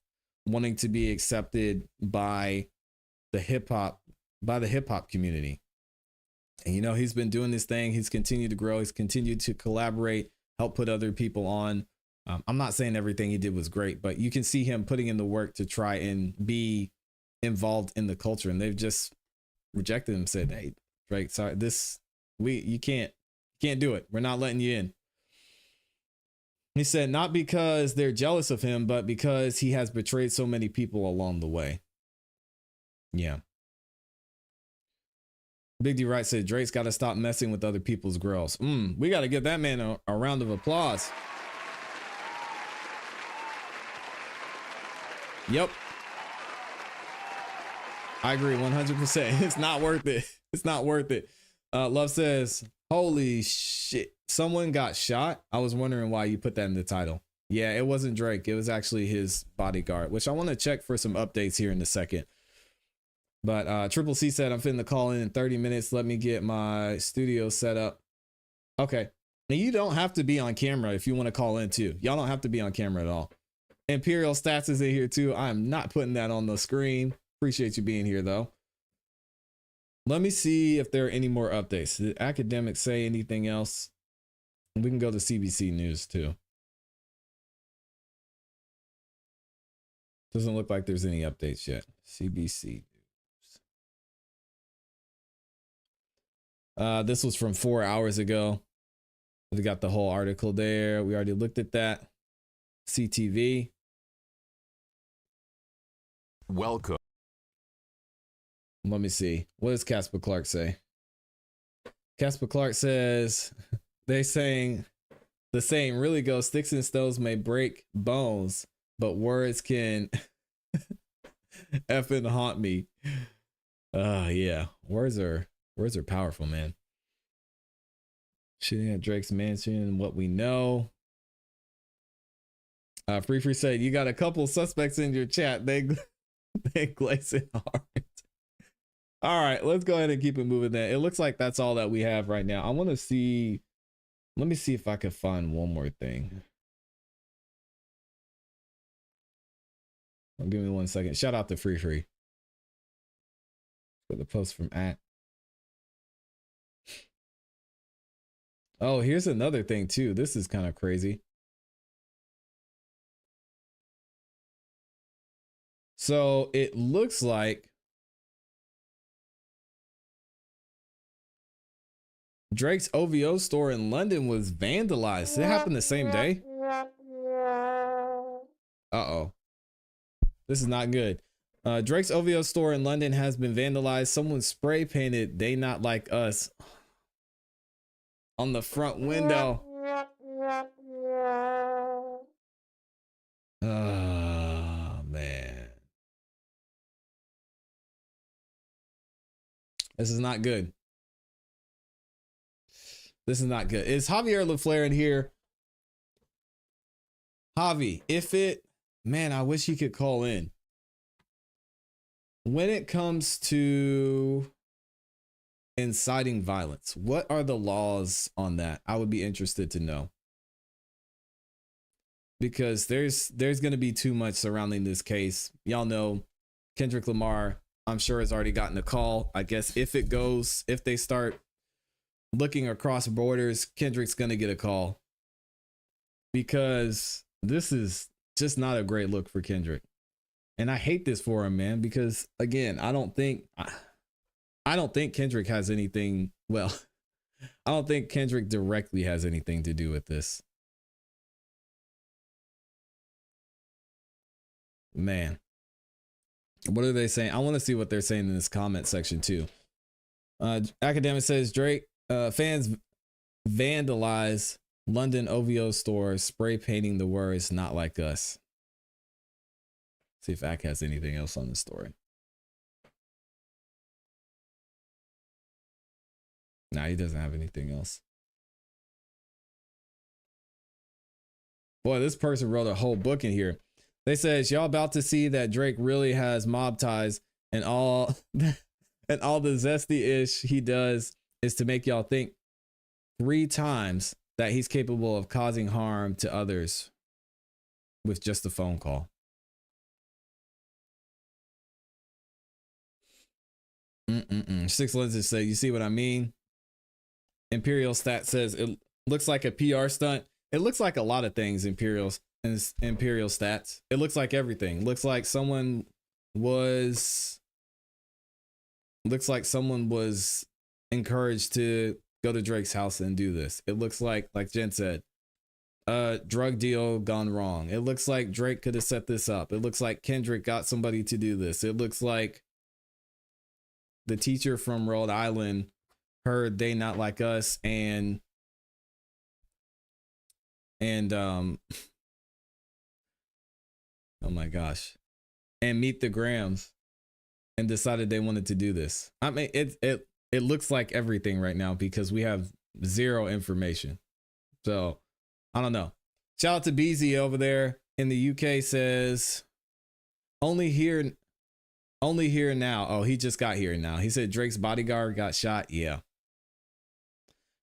wanting to be accepted by the hip hop community. And, you know, he's been doing this thing. He's continued to grow. He's continued to collaborate, help put other people on. I'm not saying everything he did was great, but you can see him putting in the work to try and be involved in the culture. And they've just rejected him, said, hey, Drake, sorry, you can't do it. We're not letting you in. He said, not because they're jealous of him, but because he has betrayed so many people along the way. Yeah. Big D Wright said, Drake's got to stop messing with other people's girls. We got to give that man a round of applause. Yep. I agree 100%. It's not worth it. It's not worth it. Love says, holy shit. Someone got shot. I was wondering why you put that in the title. Yeah, it wasn't Drake. It was actually his bodyguard, which I want to check for some updates here in a second. But Triple C said I'm finna call in 30 minutes. Let me get my studio set up. Okay. And you don't have to be on camera if you want to call in too. Y'all don't have to be on camera at all. Imperial Stats is in here too. I'm not putting that on the screen. Appreciate you being here though. Let me see if there are any more updates. Did academics say anything else? We can go to CBC News too. Doesn't look like there's any updates yet. CBC News. This was from 4 hours ago. We got the whole article there. We already looked at that. CTV. Welcome. Let me see. What does Casper Clark say? Casper Clark says the saying really goes, sticks and stones may break bones, but words can effing haunt me. Yeah. Words are powerful, man. Shooting at Drake's mansion, what we know. Free said, you got a couple suspects in your chat. They glaze it hard. All right, let's go ahead and keep it moving then. It looks like that's all that we have right now. I want to see. Let me see if I can find one more thing. Give me 1 second. Shout out to Free. For the post from @ Oh, here's another thing too. This is kind of crazy. So it looks like Drake's OVO store in London was vandalized. It happened the same day. Uh-oh. This is not good. Drake's OVO store in London has been vandalized. Someone spray painted "They Not Like Us" on the front window. Oh, man. This is not good. This is not good. Is Javier LaFleur in here? Javi, man, I wish he could call in. When it comes to inciting violence, what are the laws on that? I would be interested to know. Because there's going to be too much surrounding this case. Y'all know Kendrick Lamar, I'm sure, has already gotten a call. I guess if they start looking across borders, Kendrick's going to get a call. Because this is just not a great look for Kendrick. And I hate this for him, man, because again, I don't think Kendrick has anything. Well, I don't think Kendrick directly has anything to do with this. Man, what are they saying? I want to see what they're saying in this comment section too. Academic says Drake fans vandalize London OVO store, spray painting the words "Not Like Us." See if Ak has anything else on the story. Nah, he doesn't have anything else. Boy, this person wrote a whole book in here. They says, y'all about to see that Drake really has mob ties, and all the zesty ish he does is to make y'all think 3 times that he's capable of causing harm to others with just a phone call. Six Lenses say, you see what I mean? Imperial Stat says it looks like a PR stunt. It looks like a lot of things, Imperial Stats. It looks like everything. Looks like someone was encouraged to go to Drake's house and do this. It looks like Jen said, drug deal gone wrong. It looks like Drake could have set this up. It looks like Kendrick got somebody to do this. It looks like the teacher from Rhode Island heard "They Not Like Us" and oh my gosh, and Meet the Grams, and decided they wanted to do this. I mean, it looks like everything right now because we have zero information. So I don't know. Shout out to BZ over there in the UK says only Only here now. Oh, he just got here now. He said Drake's bodyguard got shot. Yeah.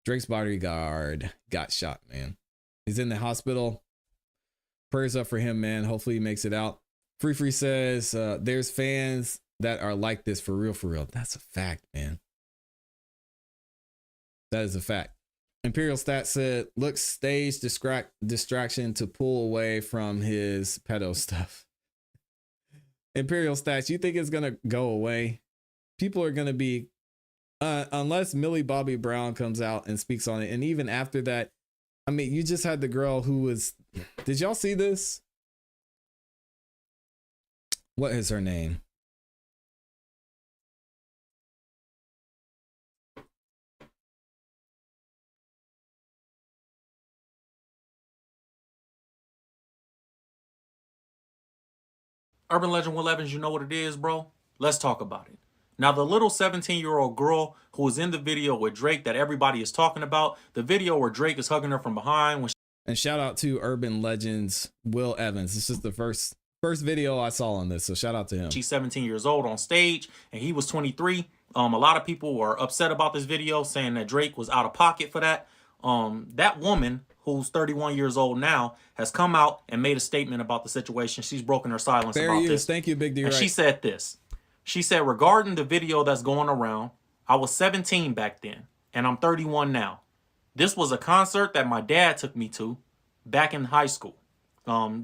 Drake's bodyguard got shot, man. He's in the hospital. Prayers up for him, man. Hopefully he makes it out. Free says, there's fans that are like this for real, for real. That's a fact, man. That is a fact. Imperial Stat said, looks stage distraction to pull away from his pedo stuff. Imperial Stats, you think it's going to go away? People are going to be, unless Millie Bobby Brown comes out and speaks on it. And even after that, I mean, you just had the girl who was, did y'all see this? What is her name? Urban Legend Will Evans, you know what it is, bro? Let's talk about it. Now, the little 17-year-old girl who was in the video with Drake that everybody is talking about, the video where Drake is hugging her from behind. And shout out to Urban Legends Will Evans. This is the first video I saw on this, so shout out to him. She's 17 years old on stage, and he was 23. A lot of people were upset about this video, saying that Drake was out of pocket for that. That woman, who's 31 years old now, has come out and made a statement about the situation. She's broken her silence about this. Thank you, Big D. And she said this. She said, regarding the video that's going around, I was 17 back then, and I'm 31 now. This was a concert that my dad took me to back in high school.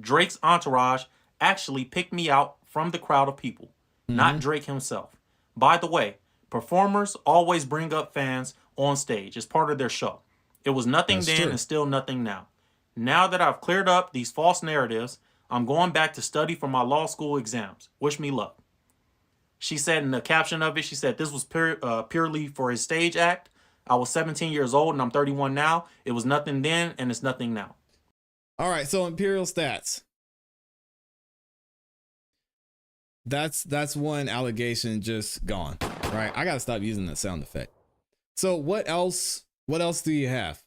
Drake's entourage actually picked me out from the crowd of people, not Drake himself. By the way, performers always bring up fans on stage. It's part of their show. It was nothing then and still nothing now. Now that I've cleared up these false narratives, I'm going back to study for my law school exams. Wish me luck. She said in the caption of it, she said, this was purely for his stage act. I was 17 years old and I'm 31 now. It was nothing then and it's nothing now. All right, so Imperial Stats. That's one allegation just gone, right? I gotta stop using that sound effect. So what else do you have?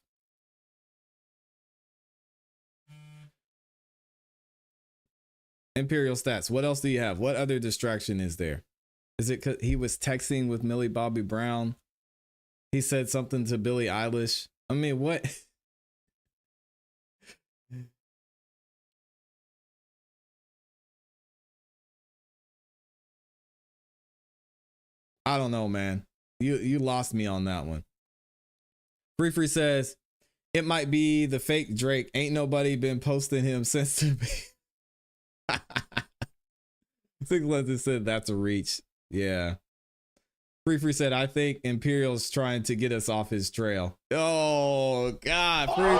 Imperial Stats, what else do you have? What other distraction is there? Is it 'cause he was texting with Millie Bobby Brown? He said something to Billie Eilish. I mean, what? I don't know, man. You lost me on that one. Free says, it might be the fake Drake. Ain't nobody been posting him since to be. Six Lenses said that's a reach. Yeah. Free said, I think Imperial's trying to get us off his trail. Oh, God. Free.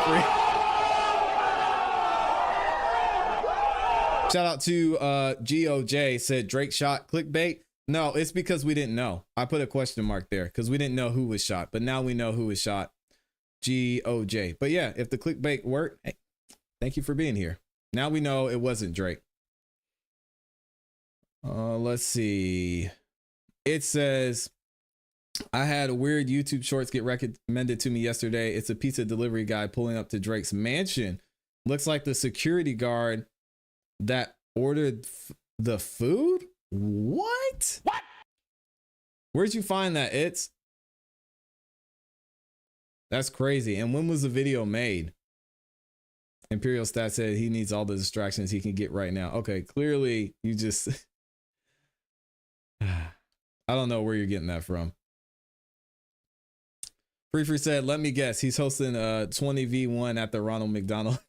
Shout out to GOJ, said Drake shot clickbait. No, it's because we didn't know. I put a question mark there because we didn't know who was shot, but now we know who was shot. GOJ. But yeah, if the clickbait worked, hey, thank you for being here. Now we know it wasn't Drake. Let's see. It says, I had a weird YouTube shorts get recommended to me yesterday. It's a pizza delivery guy pulling up to Drake's mansion. Looks like the security guard that ordered the food. What? Where'd you find that? That's crazy. And when was the video made? Imperial Stat said he needs all the distractions he can get right now. Okay, clearly you just I don't know where you're getting that from. Free said, let me guess, he's hosting 20v1 at the Ronald McDonald.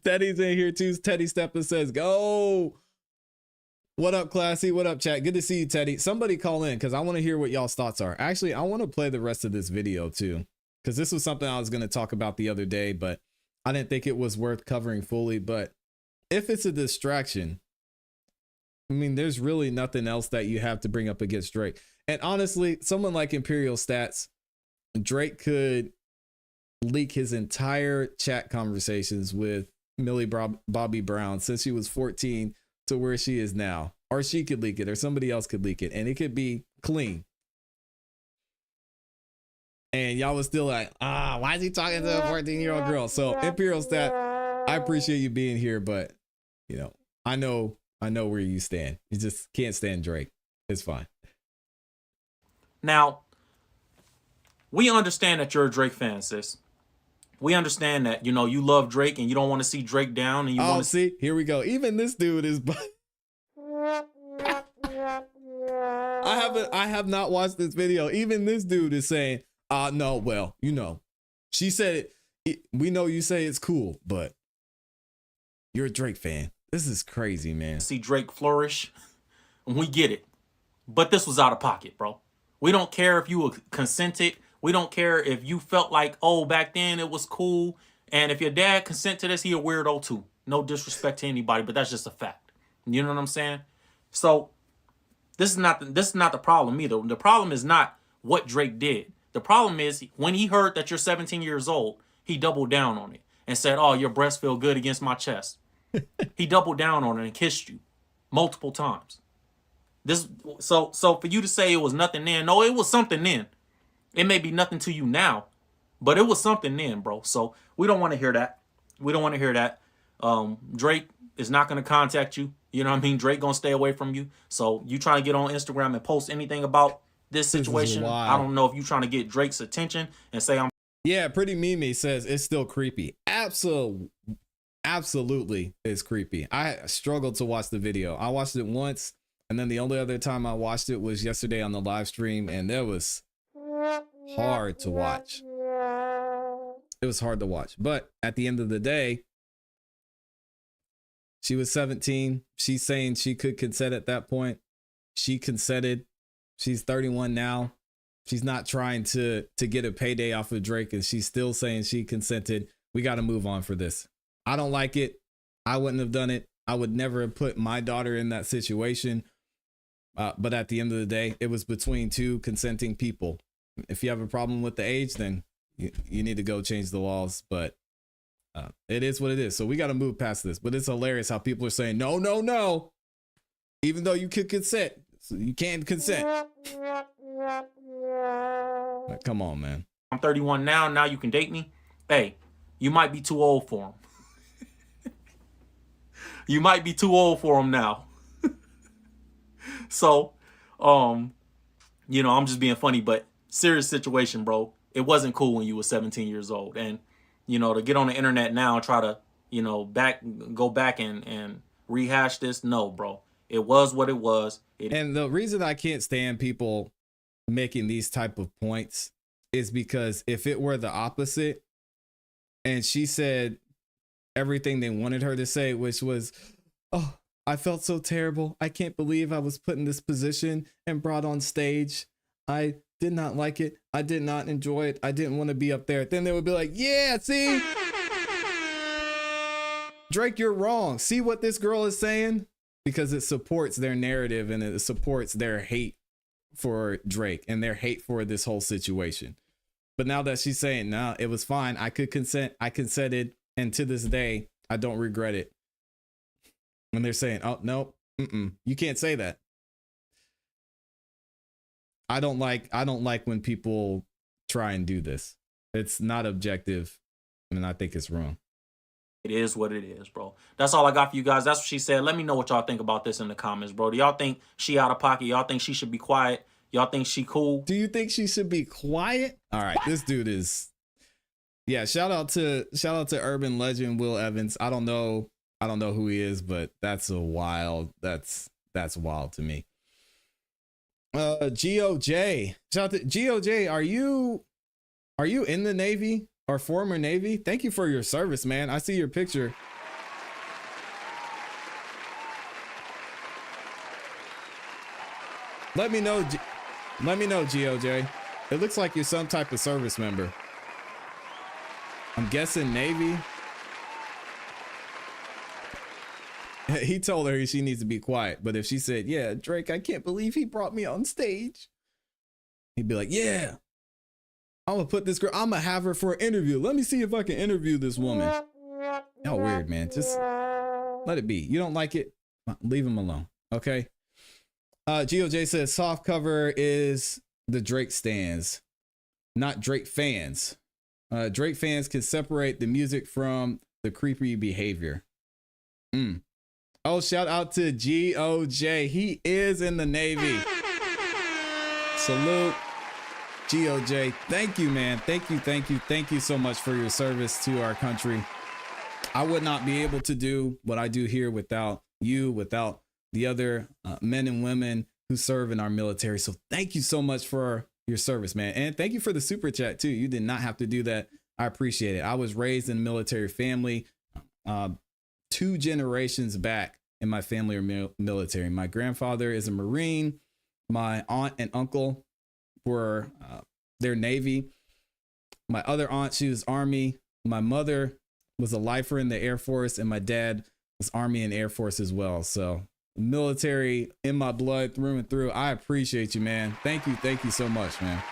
Teddy's in here too. Teddy Steppa says, go. What up, ClassE? What up, chat? Good to see you, Teddy. Somebody call in because I want to hear what y'all's thoughts are. Actually, I want to play the rest of this video too, because this was something I was going to talk about the other day, but I didn't think it was worth covering fully. But if it's a distraction, I mean, there's really nothing else that you have to bring up against Drake. And honestly, someone like Imperial Stats, Drake could leak his entire chat conversations with Millie Bobby Brown since she was 14 to where she is now. Or she could leak it, or somebody else could leak it, and it could be clean. And y'all was still like, why is he talking to a 14-year-old girl? So Imperial Stat, I appreciate you being here, but you know, I know I know where you stand. You just can't stand Drake. It's fine. Now, we understand that you're a Drake fan, sis. We understand that, you know, you love Drake and you don't want to see Drake down, and you want to see, here we go. Even this dude is I have not watched this video. Even this dude is saying, no, well, you know, she said it, we know you say it's cool, but you're a Drake fan. This is crazy, man. see Drake flourish. We get it. But this was out of pocket, bro. We don't care if you were consented. We don't care if you felt like, oh, back then it was cool. And if your dad consent to this, he a weirdo too. No disrespect to anybody, but that's just a fact. You know what I'm saying? So this is not the problem either. The problem is not what Drake did. The problem is when he heard that you're 17 years old, he doubled down on it and said, oh, your breasts feel good against my chest. He doubled down on it and kissed you multiple times. So for you to say it was nothing then, no, it was something then. It may be nothing to you now, but it was something then, bro. So we don't want to hear that. We don't want to hear that. Drake is not going to contact you. You know what I mean? Drake going to stay away from you. So you trying to get on Instagram and post anything about this situation. I don't know if you trying to get Drake's attention and say I'm. Yeah, Pretty Mimi says it's still creepy. Absolutely is creepy. I struggled to watch the video. I watched it once, and then the only other time I watched it was yesterday on the live stream, and that was hard to watch. It was hard to watch. But at the end of the day, she was 17. She's saying she could consent at that point. She consented. She's 31 now. She's not trying to get a payday off of Drake, and she's still saying she consented. We got to move on for this. I don't like it. I wouldn't have done it. I would never have put my daughter in that situation. But at the end of the day, it was between two consenting people. If you have a problem with the age, then you need to go change the laws. But it is what it is. So we got to move past this. But it's hilarious how people are saying, no, no, no. Even though you could consent, so you can't consent. Like, come on, man. I'm 31 now. Now you can date me. Hey, you might be too old for him. You might be too old for him now. So, you know, I'm just being funny, but serious situation, bro. It wasn't cool when you were 17 years old. And, you know, to get on the internet now and try to, you know, go back and rehash this. No, bro. It was what it was. And the reason I can't stand people making these type of points is because if it were the opposite and she said everything they wanted her to say, which was, oh, I felt so terrible. I can't believe I was put in this position and brought on stage. I did not like it. I did not enjoy it. I didn't want to be up there. Then they would be like, yeah, see? Drake, you're wrong. See what this girl is saying? Because it supports their narrative and it supports their hate for Drake and their hate for this whole situation. But now that she's saying, no, it was fine. I could consent. I consented. And to this day, I don't regret it. When they're saying, oh, no, you can't say that. I don't like when people try and do this. It's not objective. And I think it's wrong. It is what it is, bro. That's all I got for you guys. That's what she said. Let me know what y'all think about this in the comments, bro. Do y'all think she out of pocket? Y'all think she should be quiet? Y'all think she cool? Do you think she should be quiet? All right, this dude is. Yeah, shout out to urban legend Will Evans. I don't know who he is, but that's wild to me. GOJ. Shout out to GOJ. Are you in the Navy or former Navy? Thank you for your service, man. I see your picture. Let me know, GOJ. It looks like you're some type of service member. I'm guessing Navy. He told her she needs to be quiet, but if she said, yeah, Drake, I can't believe he brought me on stage, he'd be like, yeah, I'm gonna put this girl, I'm gonna have her for an interview. Let me see if I can interview this woman. Y'all weird, man. Just let it be. You don't like it? Leave him alone. Okay. GOJ says soft cover is the Drake stans, not Drake fans. Drake fans can separate the music from the creepy behavior. Oh, shout out to GOJ. He is in the Navy. Salute. GOJ. Thank you, man. Thank you. Thank you. Thank you so much for your service to our country. I would not be able to do what I do here without you, without the other men and women who serve in our military. So thank you so much for your service, man. And thank you for the super chat too. You did not have to do that. I appreciate it. I was raised in a military family. 2 generations back in my family are military. My grandfather is a Marine. My aunt and uncle were they're Navy. My other aunt, she was Army. My mother was a lifer in the Air Force, and my dad was Army and Air Force as well. So military in my blood through and through. I appreciate you, man. Thank you so much, man.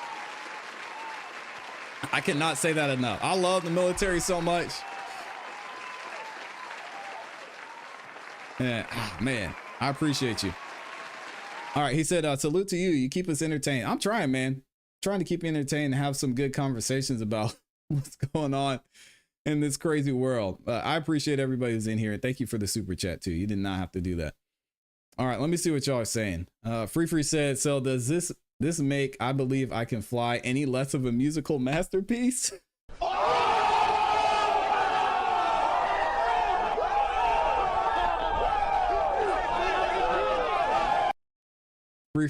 I cannot say that enough. I love the military so much. Man, I appreciate you. All right, he said, salute to you. You keep us entertained. I'm trying, man. Trying to keep you entertained and have some good conversations about what's going on in this crazy world. I appreciate everybody who's in here. Thank you for the super chat too. You did not have to do that. All right, let me see what y'all are saying. Free said, so does this make I Believe I Can Fly any less of a musical masterpiece?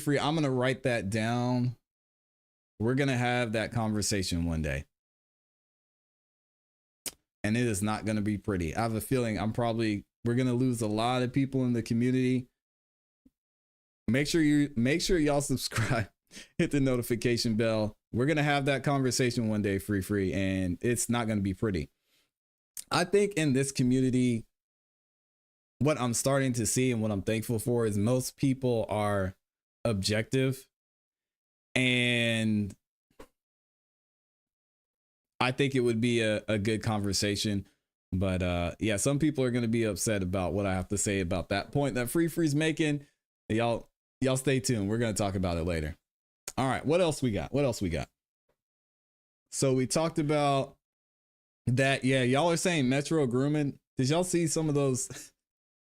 Free, I'm gonna write that down. We're gonna have that conversation one day. And it is not gonna be pretty. I have a feeling we're gonna lose a lot of people in the community. Make sure y'all subscribe, hit the notification bell. We're gonna have that conversation one day, free, and it's not gonna be pretty. I think in this community, what I'm starting to see and what I'm thankful for is most people are objective, and I think it would be a good conversation. But yeah, some people are going to be upset about what I have to say about that point that Free's making. Y'all stay tuned. We're going to talk about it later. All right, what else we got? So we talked about that. Yeah, y'all are saying Metro grooming. Did y'all see some of those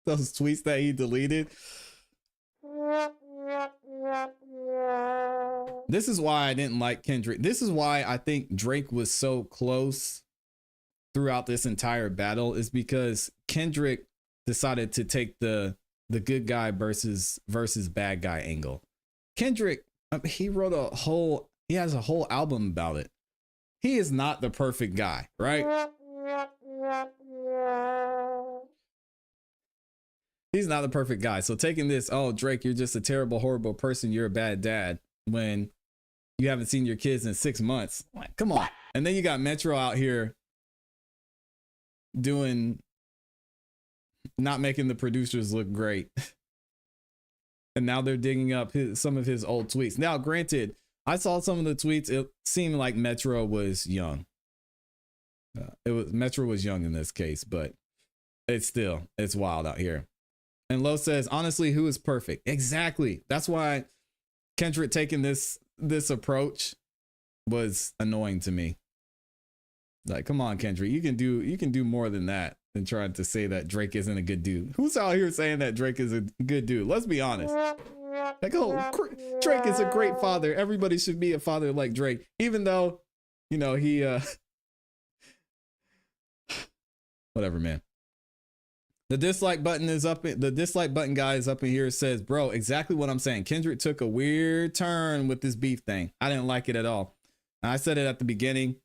tweets that he deleted? This is why I didn't like Kendrick. This is why I think Drake was so close throughout this entire battle, is because Kendrick decided to take the good guy versus bad guy angle. Kendrick, he has a whole album about it. He is not the perfect guy, right? He's not the perfect guy. So taking this, oh, Drake, you're just a terrible, horrible person. You're a bad dad when you haven't seen your kids in 6 months. Like, come on. And then you got Metro out here not making the producers look great. And now they're digging up some of his old tweets. Now, granted, I saw some of the tweets. It seemed like Metro was young. Metro was young in this case, but it's wild out here. And Lo says, honestly, who is perfect? Exactly. That's why Kendrick taking this approach was annoying to me. Like, come on, Kendrick, you can do more than that than trying to say that Drake isn't a good dude. Who's out here saying that Drake is a good dude? Let's be honest. Like, oh, Drake is a great father. Everybody should be a father like Drake, even though, he whatever, man. The dislike button is up. The dislike button guy is up in here. Says, bro, exactly what I'm saying. Kendrick took a weird turn with this beef thing. I didn't like it at all. And I said it at the beginning.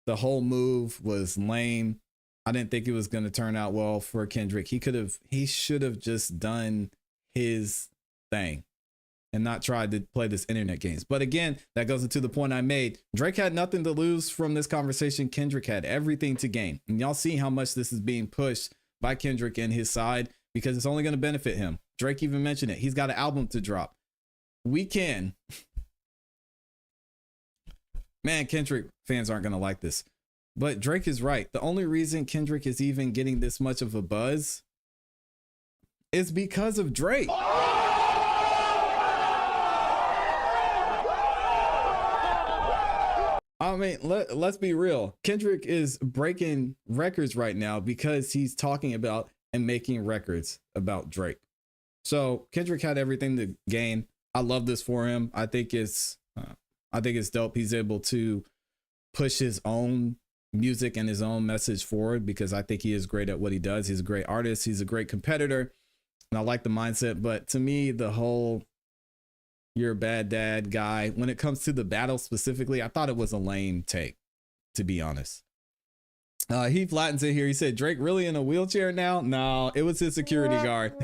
The whole move was lame. I didn't think it was going to turn out well for Kendrick. He should have just done his thing and not tried to play this internet games. But again, that goes into the point I made. Drake had nothing to lose from this conversation. Kendrick had everything to gain. And y'all see how much this is being pushed by Kendrick and his side, because it's only going to benefit him. Drake even mentioned it. He's got an album to drop. Man, Kendrick fans aren't going to like this. But Drake is right. The only reason Kendrick is even getting this much of a buzz is because of Drake. I mean, let's be real. Kendrick is breaking records right now because he's talking about and making records about Drake. So Kendrick had everything to gain. I love this for him. I think it's dope. He's able to push his own music and his own message forward because I think he is great at what he does. He's a great artist. He's a great competitor. And I like the mindset. But to me, the whole you're a bad dad guy, when it comes to the battle specifically, I thought it was a lame take, to be honest. Heath Lattin's in here. He said, Drake really in a wheelchair now? No, it was his security guard.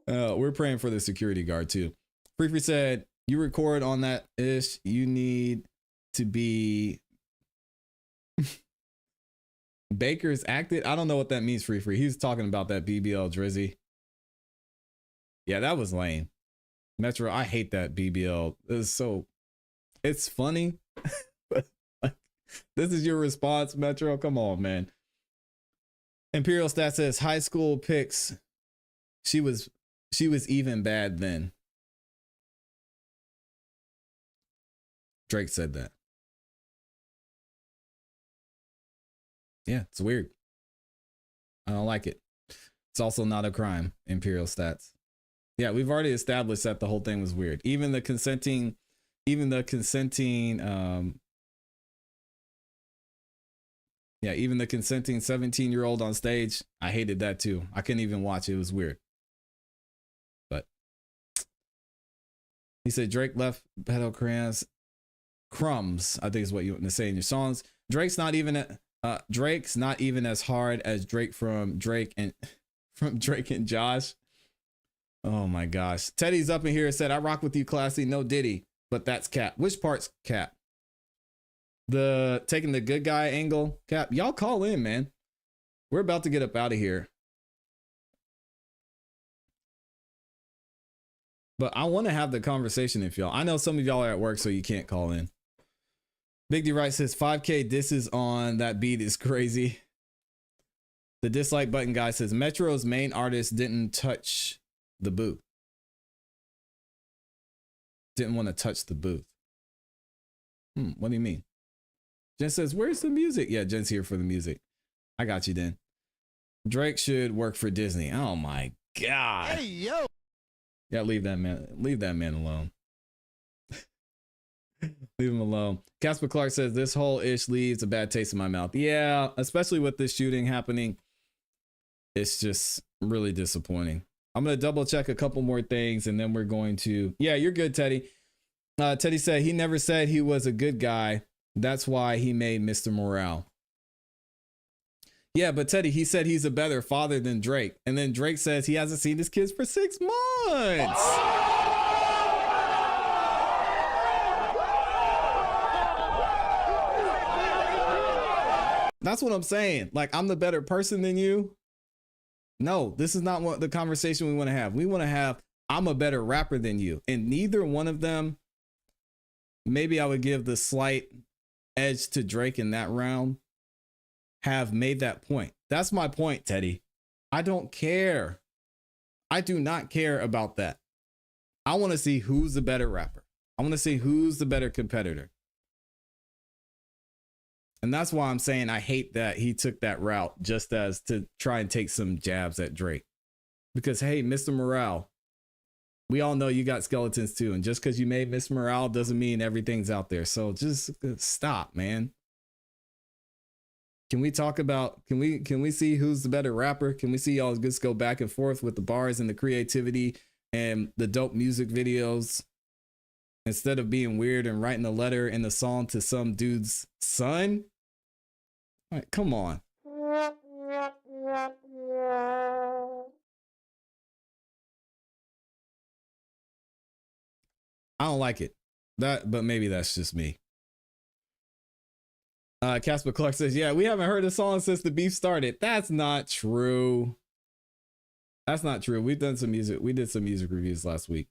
We're praying for the security guard too. Free said, you record on that ish, you need to be Baker's acted. I don't know what that means, Free. He was talking about that BBL Drizzy. Yeah, that was lame. Metro, I hate that BBL. It's funny. But like, this is your response, Metro. Come on, man. Imperial Stat says high school pics. She was even bad then. Drake said that. Yeah, it's weird. I don't like it. It's also not a crime, Imperial Stats. Yeah, we've already established that the whole thing was weird. Even the consenting 17-year-old on stage, I hated that too. I couldn't even watch it. It was weird. But he said Drake left Beto crumbs, I think is what you want to say in your songs. Drake's not even as hard as Drake from Drake and Josh. Oh my gosh. Teddy's up in here and said, I rock with you, ClassE. No Diddy, but that's cap. Which part's cap? The taking the good guy angle, cap. Y'all call in, man. We're about to get up out of here. But I want to have the conversation if y'all. I know some of y'all are at work, so you can't call in. Big D Wright says 5K disses on that beat is crazy. The dislike button guy says Metro's main artist didn't touch the booth. Didn't want to touch the booth. What do you mean? Jen says, where's the music? Yeah, Jen's here for the music. I got you, then. Drake should work for Disney. Oh my God. Hey, yo. Yeah, leave that man alone. Leave him alone. Casper Clark says this whole ish leaves a bad taste in my mouth. Yeah, especially with this shooting happening. It's just really disappointing. I'm going to double check a couple more things and then we're going to. Yeah, you're good, Teddy. Teddy said he never said he was a good guy. That's why he made Mr. Morale. Yeah, but Teddy, he said he's a better father than Drake. And then Drake says he hasn't seen his kids for 6 months. That's what I'm saying. Like, I'm the better person than you. No, this is not what the conversation we want to have. We want to have, I'm a better rapper than you. And neither one of them, maybe I would give the slight edge to Drake in that round, have made that point. That's my point, Teddy. I don't care. I do not care about that. I want to see who's the better rapper. I want to see who's the better competitor. And that's why I'm saying I hate that he took that route just as to try and take some jabs at Drake. Because, hey, Mr. Morale, we all know you got skeletons too. And just because you made Mr. Morale doesn't mean everything's out there. So just stop, man. Can we talk about, can we see who's the better rapper? Can we see y'all just go back and forth with the bars and the creativity and the dope music videos instead of being weird and writing a letter in the song to some dude's son? All right, come on. I don't like it. But maybe that's just me. Casper Clark says, yeah, we haven't heard a song since the beef started. That's not true. That's not true. We've done some music. We did some music reviews last week.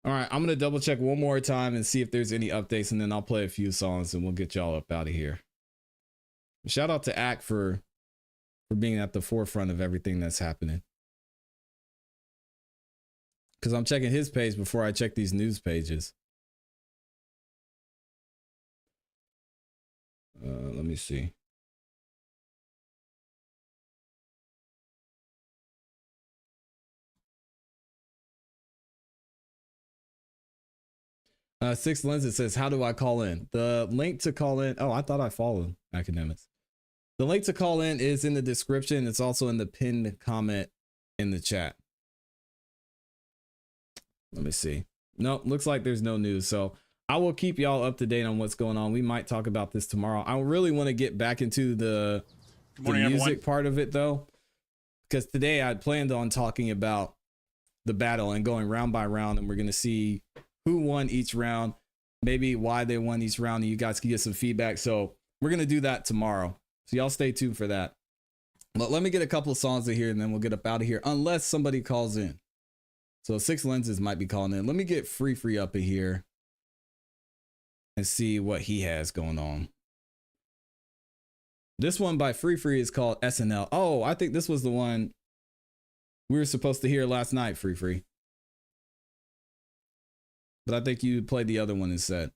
All right, I'm going to double check one more time and see if there's any updates, and then I'll play a few songs and we'll get y'all up out of here. Shout out to Ack for being at the forefront of everything that's happening. Because I'm checking his page before I check these news pages. Let me see. Six Lenses says, how do I call in? The link to call in. Oh, I thought I followed Academics. The link to call in is in the description. It's also in the pinned comment in the chat. Let me see. Nope, looks like there's no news. So I will keep y'all up to date on what's going on. We might talk about this tomorrow. I really want to get back into the morning, music everyone. part of it though, because today I planned on talking about the battle and going round by round, and we're going to see who won each round, maybe why they won each round, and you guys can get some feedback. So we're going to do that tomorrow. So y'all stay tuned for that. But let me get a couple of songs in here and then we'll get up out of here unless somebody calls in. So Six Lenses might be calling in. Let me get Free up in here and see what he has going on. This one by Free is called SNL. Oh, I think this was the one we were supposed to hear last night, Free. But I think you played the other one instead.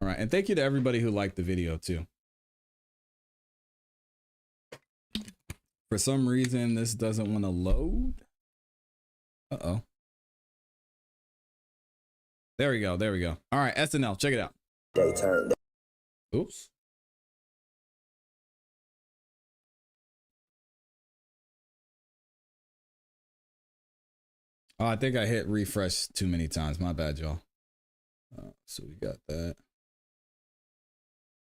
All right. And thank you to everybody who liked the video too. For some reason, this doesn't want to load. Uh-oh. There we go. All right, SNL, check it out. They turned. Oops. Oh, I think I hit refresh too many times. My bad, y'all. So we got that.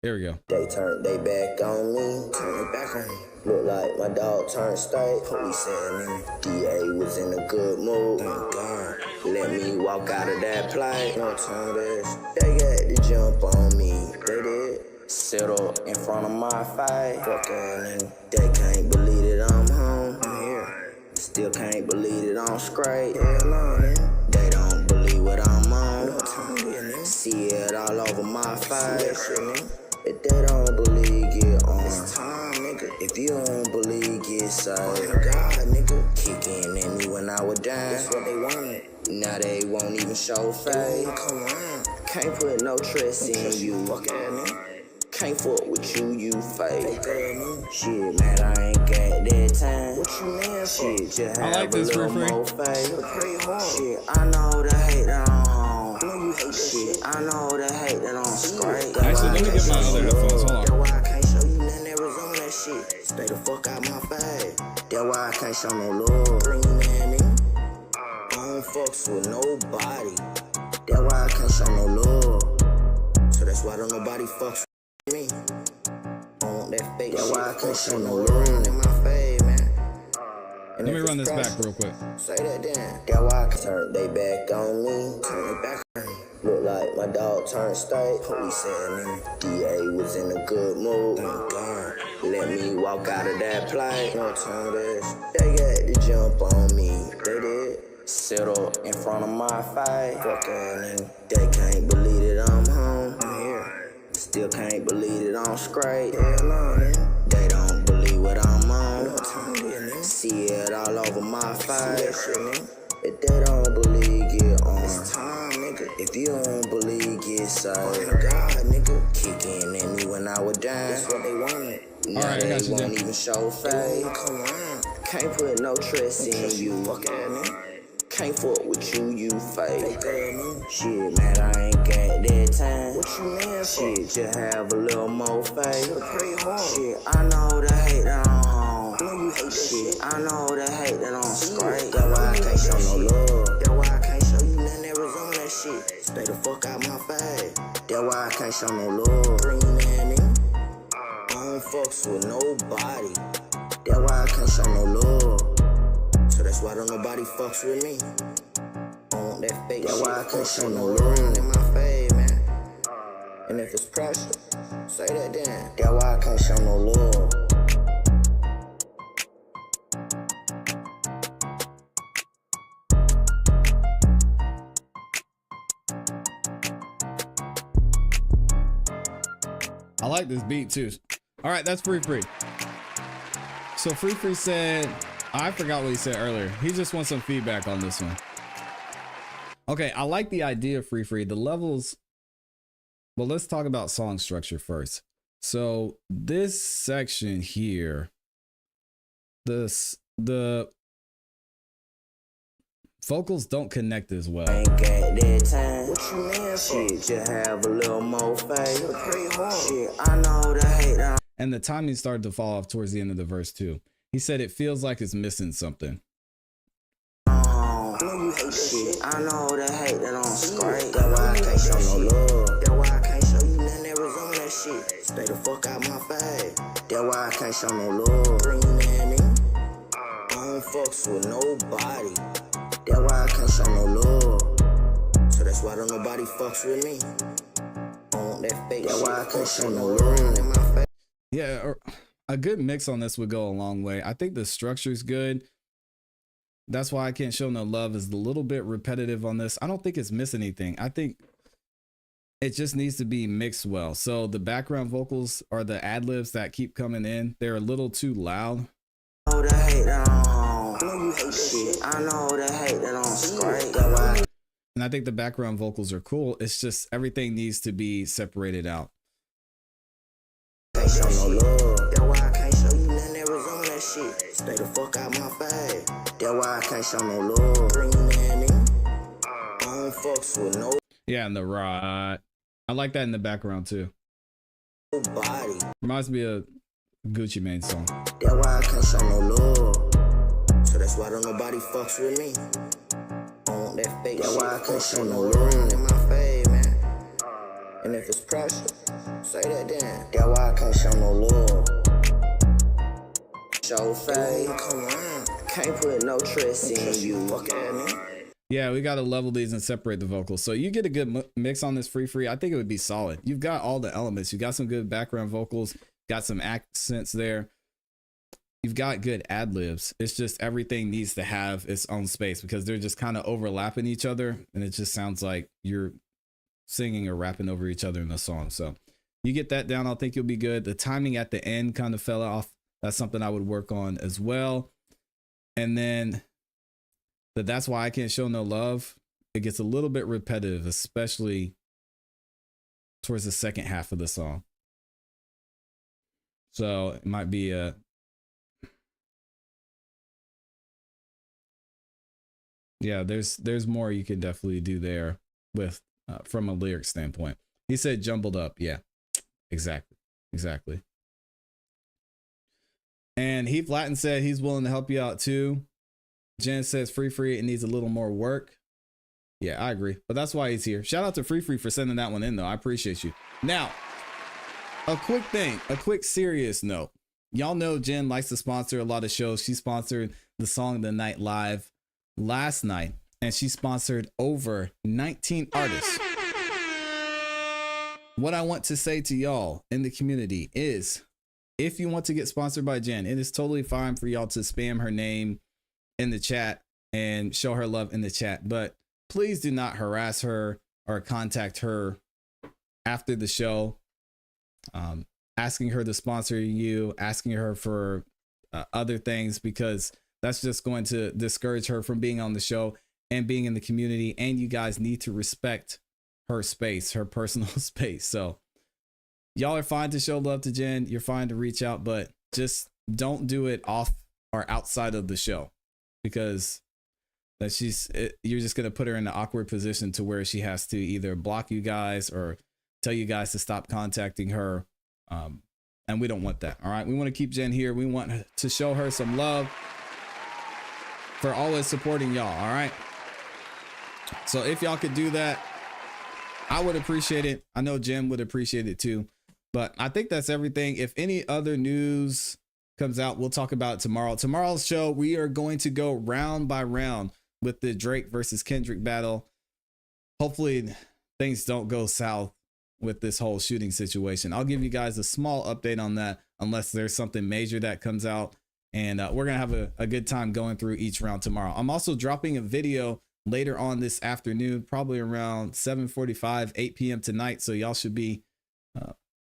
Here we go. They turned they back on me, turn it back on me. Look like my dog turned state. Police saying me. DA was in a good mood. Thank God. Let me walk out of that plane. No time this. They got to jump on me. They did. Sit up in front of my fight. Fuck nigga. They can't believe that I'm home. I'm here. Still can't believe that I'm straight. Hell no, man. They don't believe what I'm on. No time see it all over my face. If they don't believe, get on. It's time, nigga. If you don't believe, get saved. Oh God, nigga. Kicking at me when I was down. That's what they wanted. Now they won't even show face. Come on. Can't put no trust in you. Fuck at me. Can't fuck with you, you fake. Shit, man, I ain't got that time. What you mean? Shit, just have like this, a little Free. more faith. Shit, I know the hate that I'm home. Shit, I know the hate that I'm straight. Actually, let me get my other headphones. Hold on. That's why I can't show you nothing Arizona shit. Stay the fuck out my face. That's why I can't show no love. Green man, I don't fucks with nobody. That's why I can't show no love. So that's why don't nobody fucks with me. On that fake that's why I can't show no love in my face, man. Let me run this back real quick. Say that then. That's why I can turn they back on me. Turn it back on me. Look like my dog turned state. Police saying me. DA was in a good mood. Thank God. Let me walk out of that plane. No time this. They got to jump on me. They did. Sit up in front of my fight. Fuck nigga. They can't believe that I'm home. I'm here. Still can't believe that I'm straight. Hell no, man. They don't believe what I'm on. No time see it all over my face. If they don't believe, get on. It's time, nigga. If you don't believe, get saved. Oh God, nigga. Kicking at me when I was down. That's what they wanted. Now All right, I got they you won't there. even show face. Come on. Can't put no trust in you. Fuck at me. Can't fuck with you, you fake. Shit, man, I ain't got that time. What you mean? Shit, just have a little more faith. Shit, I know the hate that I'm home. Shit, I know the hate that I'm straight. That's why I can't show no love. That's why I can't show you nothing Arizona shit. Stay the fuck out my face. That's why I can't show no love. Green man, I don't fucks with nobody. That's why I can't show no love. So that's why don't nobody fucks with me. On that fake that's shit. Why I can't show no love in my face, man. And if it's pressure, say that then. That's why I can't show no love. I like this beat too. All right, that's Free. So Free said, I forgot what he said earlier. He just wants some feedback on this one. Okay, I like the idea of Free. The levels. Well, let's talk about song structure first. So this section here, the vocals don't connect as well. Ain't got that time. What you mean? Shit, just have a little more faith. Shit, I know the hate. And the timing started to fall off towards the end of the verse too. He said it feels like it's missing something. Shit, I know the hate that I'm straight. That's why I can't show no love. That's why I can't show you nothing that resemble that shit. Stay the fuck out my face. That's why I can't show no love. Green nanny. I don't fucks with nobody. That's why I can't show no love. So that's why don't nobody fucks with me. On that fake. That's why I can't show no love in my face. Yeah, a good mix on this would go a long way. I think the structure's good. That's why I can't show no love is a little bit repetitive on this. I don't think it's missing anything. I think it just needs to be mixed well. So the background vocals are the ad-libs that keep coming in. They're a little too loud. I know the hate that I'm shit. I know the hate that I'm straight. That's why. And I think the background vocals are cool. It's just everything needs to be separated out. Can't show no love. That's why I can't show you nothing that resemble that shit. Stay the fuck out my face. That's why I can't show no love. Green nanny. I don't fucks with no. Yeah, and the ride. I like that in the background too. Body. Reminds me of Gucci Mane song. That's why I can't show no love. So that's why don't nobody fucks with me. On that fake. That's why I can't show no love in my face, man. And if it's pressure, say that then. That's why I can't show no love. Show fade, come on. Can't put no trust in you. Fuck at me. Yeah, we got to level these and separate the vocals. So you get a good mix on this free. I think it would be solid. You've got all the elements. You got some good background vocals, got some accents there. You've got good ad libs. It's just everything needs to have its own space because they're just kind of overlapping each other. And it just sounds like you're singing or rapping over each other in the song. So you get that down. I think you'll be good. The timing at the end kind of fell off. That's something I would work on as well. And then that's why I can't show no love. It gets a little bit repetitive, especially towards the second half of the song. So it might be yeah, there's more you can definitely do there with from a lyric standpoint. He said jumbled up. Yeah, exactly. And Heath Latin said he's willing to help you out too. Jen says free, it needs a little more work. Yeah, I agree. But that's why he's here. Shout out to Free for sending that one in though. I appreciate you. Now, a quick serious note. Y'all know Jen likes to sponsor a lot of shows. She sponsored the Song of the Night Live last night, and she sponsored over 19 artists. What I want to say to y'all in the community is, if you want to get sponsored by Jen, it is totally fine for y'all to spam her name in the chat and show her love in the chat, but please do not harass her or contact her after the show, asking her to sponsor you, asking her for other things, because that's just going to discourage her from being on the show and being in the community. And you guys need to respect her space, her personal space. So y'all are fine to show love to Jen. You're fine to reach out, but just don't do it off or outside of the show, because you're just going to put her in an awkward position to where she has to either block you guys or tell you guys to stop contacting her. And we don't want that. All right. We want to keep Jen here. We want to show her some love for always supporting y'all. All right. So if y'all could do that, I would appreciate it. I know Jen would appreciate it too, but I think that's everything. If any other news comes out, we'll talk about it tomorrow. Tomorrow's show, we are going to go round by round with the Drake versus Kendrick battle. Hopefully things don't go south with this whole shooting situation. I'll give you guys a small update on that unless there's something major that comes out, and we're gonna have a good time going through each round tomorrow. I'm also dropping a video later on this afternoon, probably around 7:45, 8 p.m. tonight, so y'all should be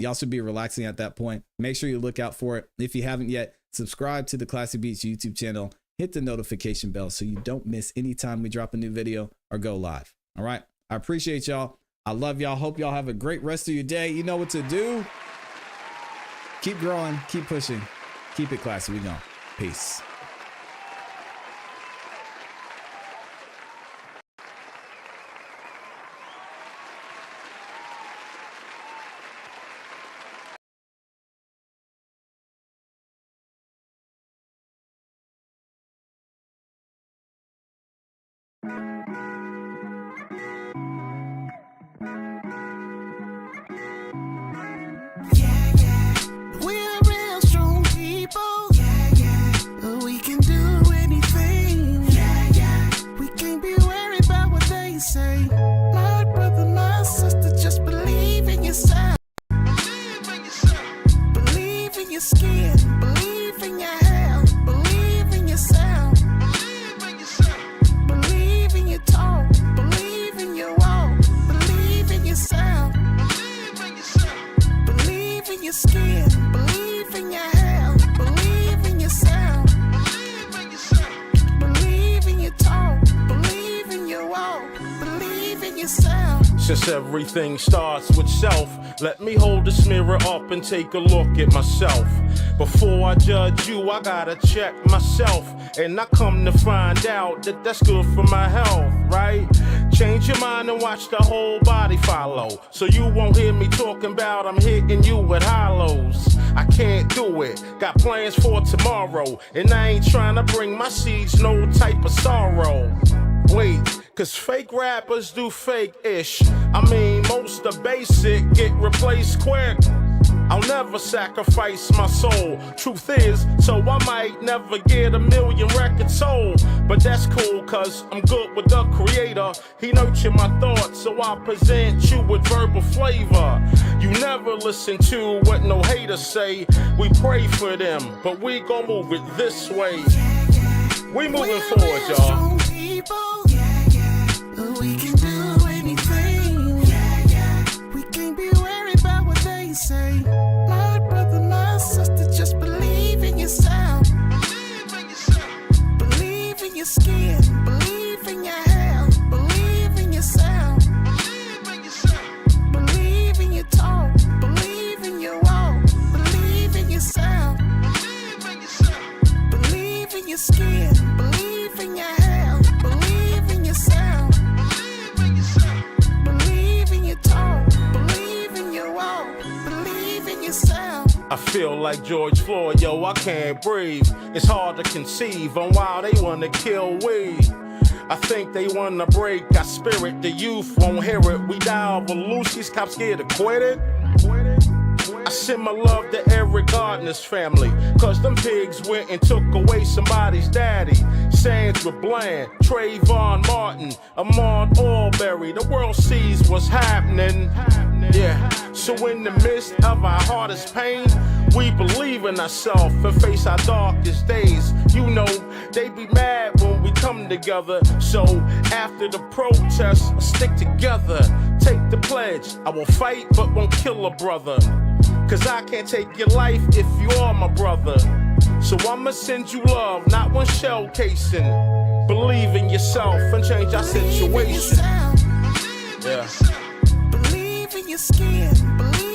relaxing at that point. Make sure you look out for it. If you haven't yet, subscribe to the ClassE Beats YouTube channel, hit the notification bell so you don't miss any time we drop a new video or go live. All right, I appreciate y'all. I love y'all. Hope y'all have a great rest of your day. You know what to do. Keep growing, keep pushing, keep it classy. We gone. Peace. We're real strong people. We can do anything. We can't be worried about what they say. My brother, my sister, just believe in yourself. Believe in your skin. Believe in your health. Believe in yourself. Believe in your talk. Believe in your walk. Believe in yourself. Believe in your skin. Believe in your health. Believe in yourself. Believe in your talk. Believe in your walk. Believe in yourself. Since everything starts with self, let me hold this mirror up and take a look at myself. Before I judge you, I gotta check myself. And I come to find out that that's good for my health, right? Change your mind and watch the whole body follow. So you won't hear me talking about I'm hitting you with hollows. I can't do it, got plans for tomorrow. And I ain't trying to bring my seeds no type of sorrow. Wait, cause fake rappers do fake-ish. I mean, most the basic get replaced quick. I'll never sacrifice my soul. Truth is, so I might never get 1 million records sold. But that's cool, cause I'm good with the creator. He nurtured my thoughts, so I present you with verbal flavor. You never listen to what no haters say. We pray for them, but we gon' move it this way. We moving forward, y'all. We can do anything. We can't be worried about what they say. My brother, my sister, just believe in yourself. Believe in your skin. Believe in your health. Believe in yourself. Believe in your talk. Believe in your walk. Believe in yourself. Believe in your skin. Believe in your health. Believe in yourself. Believe in your talk. Believe in your walk. Believe in yourself. I feel like George Floyd, yo, I can't breathe. It's hard to conceive on why they wanna kill we. I think they wanna break our spirit. The youth won't hear it. We die over loose. These cops scared to quit it. I send my love to Eric Gardner's family, cause them pigs went and took away somebody's daddy. Sandra Bland, Trayvon Martin, Ahmaud Arbery. The world sees what's happening. Yeah, so in the midst of our hardest pain, we believe in ourselves and face our darkest days. You know, they be mad when we come together. So after the protest, stick together. Take the pledge, I will fight but won't kill a brother. Cause I can't take your life if you are my brother. So I'ma send you love, not one shell casing. Believe in yourself and change our situation. Yeah. Believe in your skin. Believe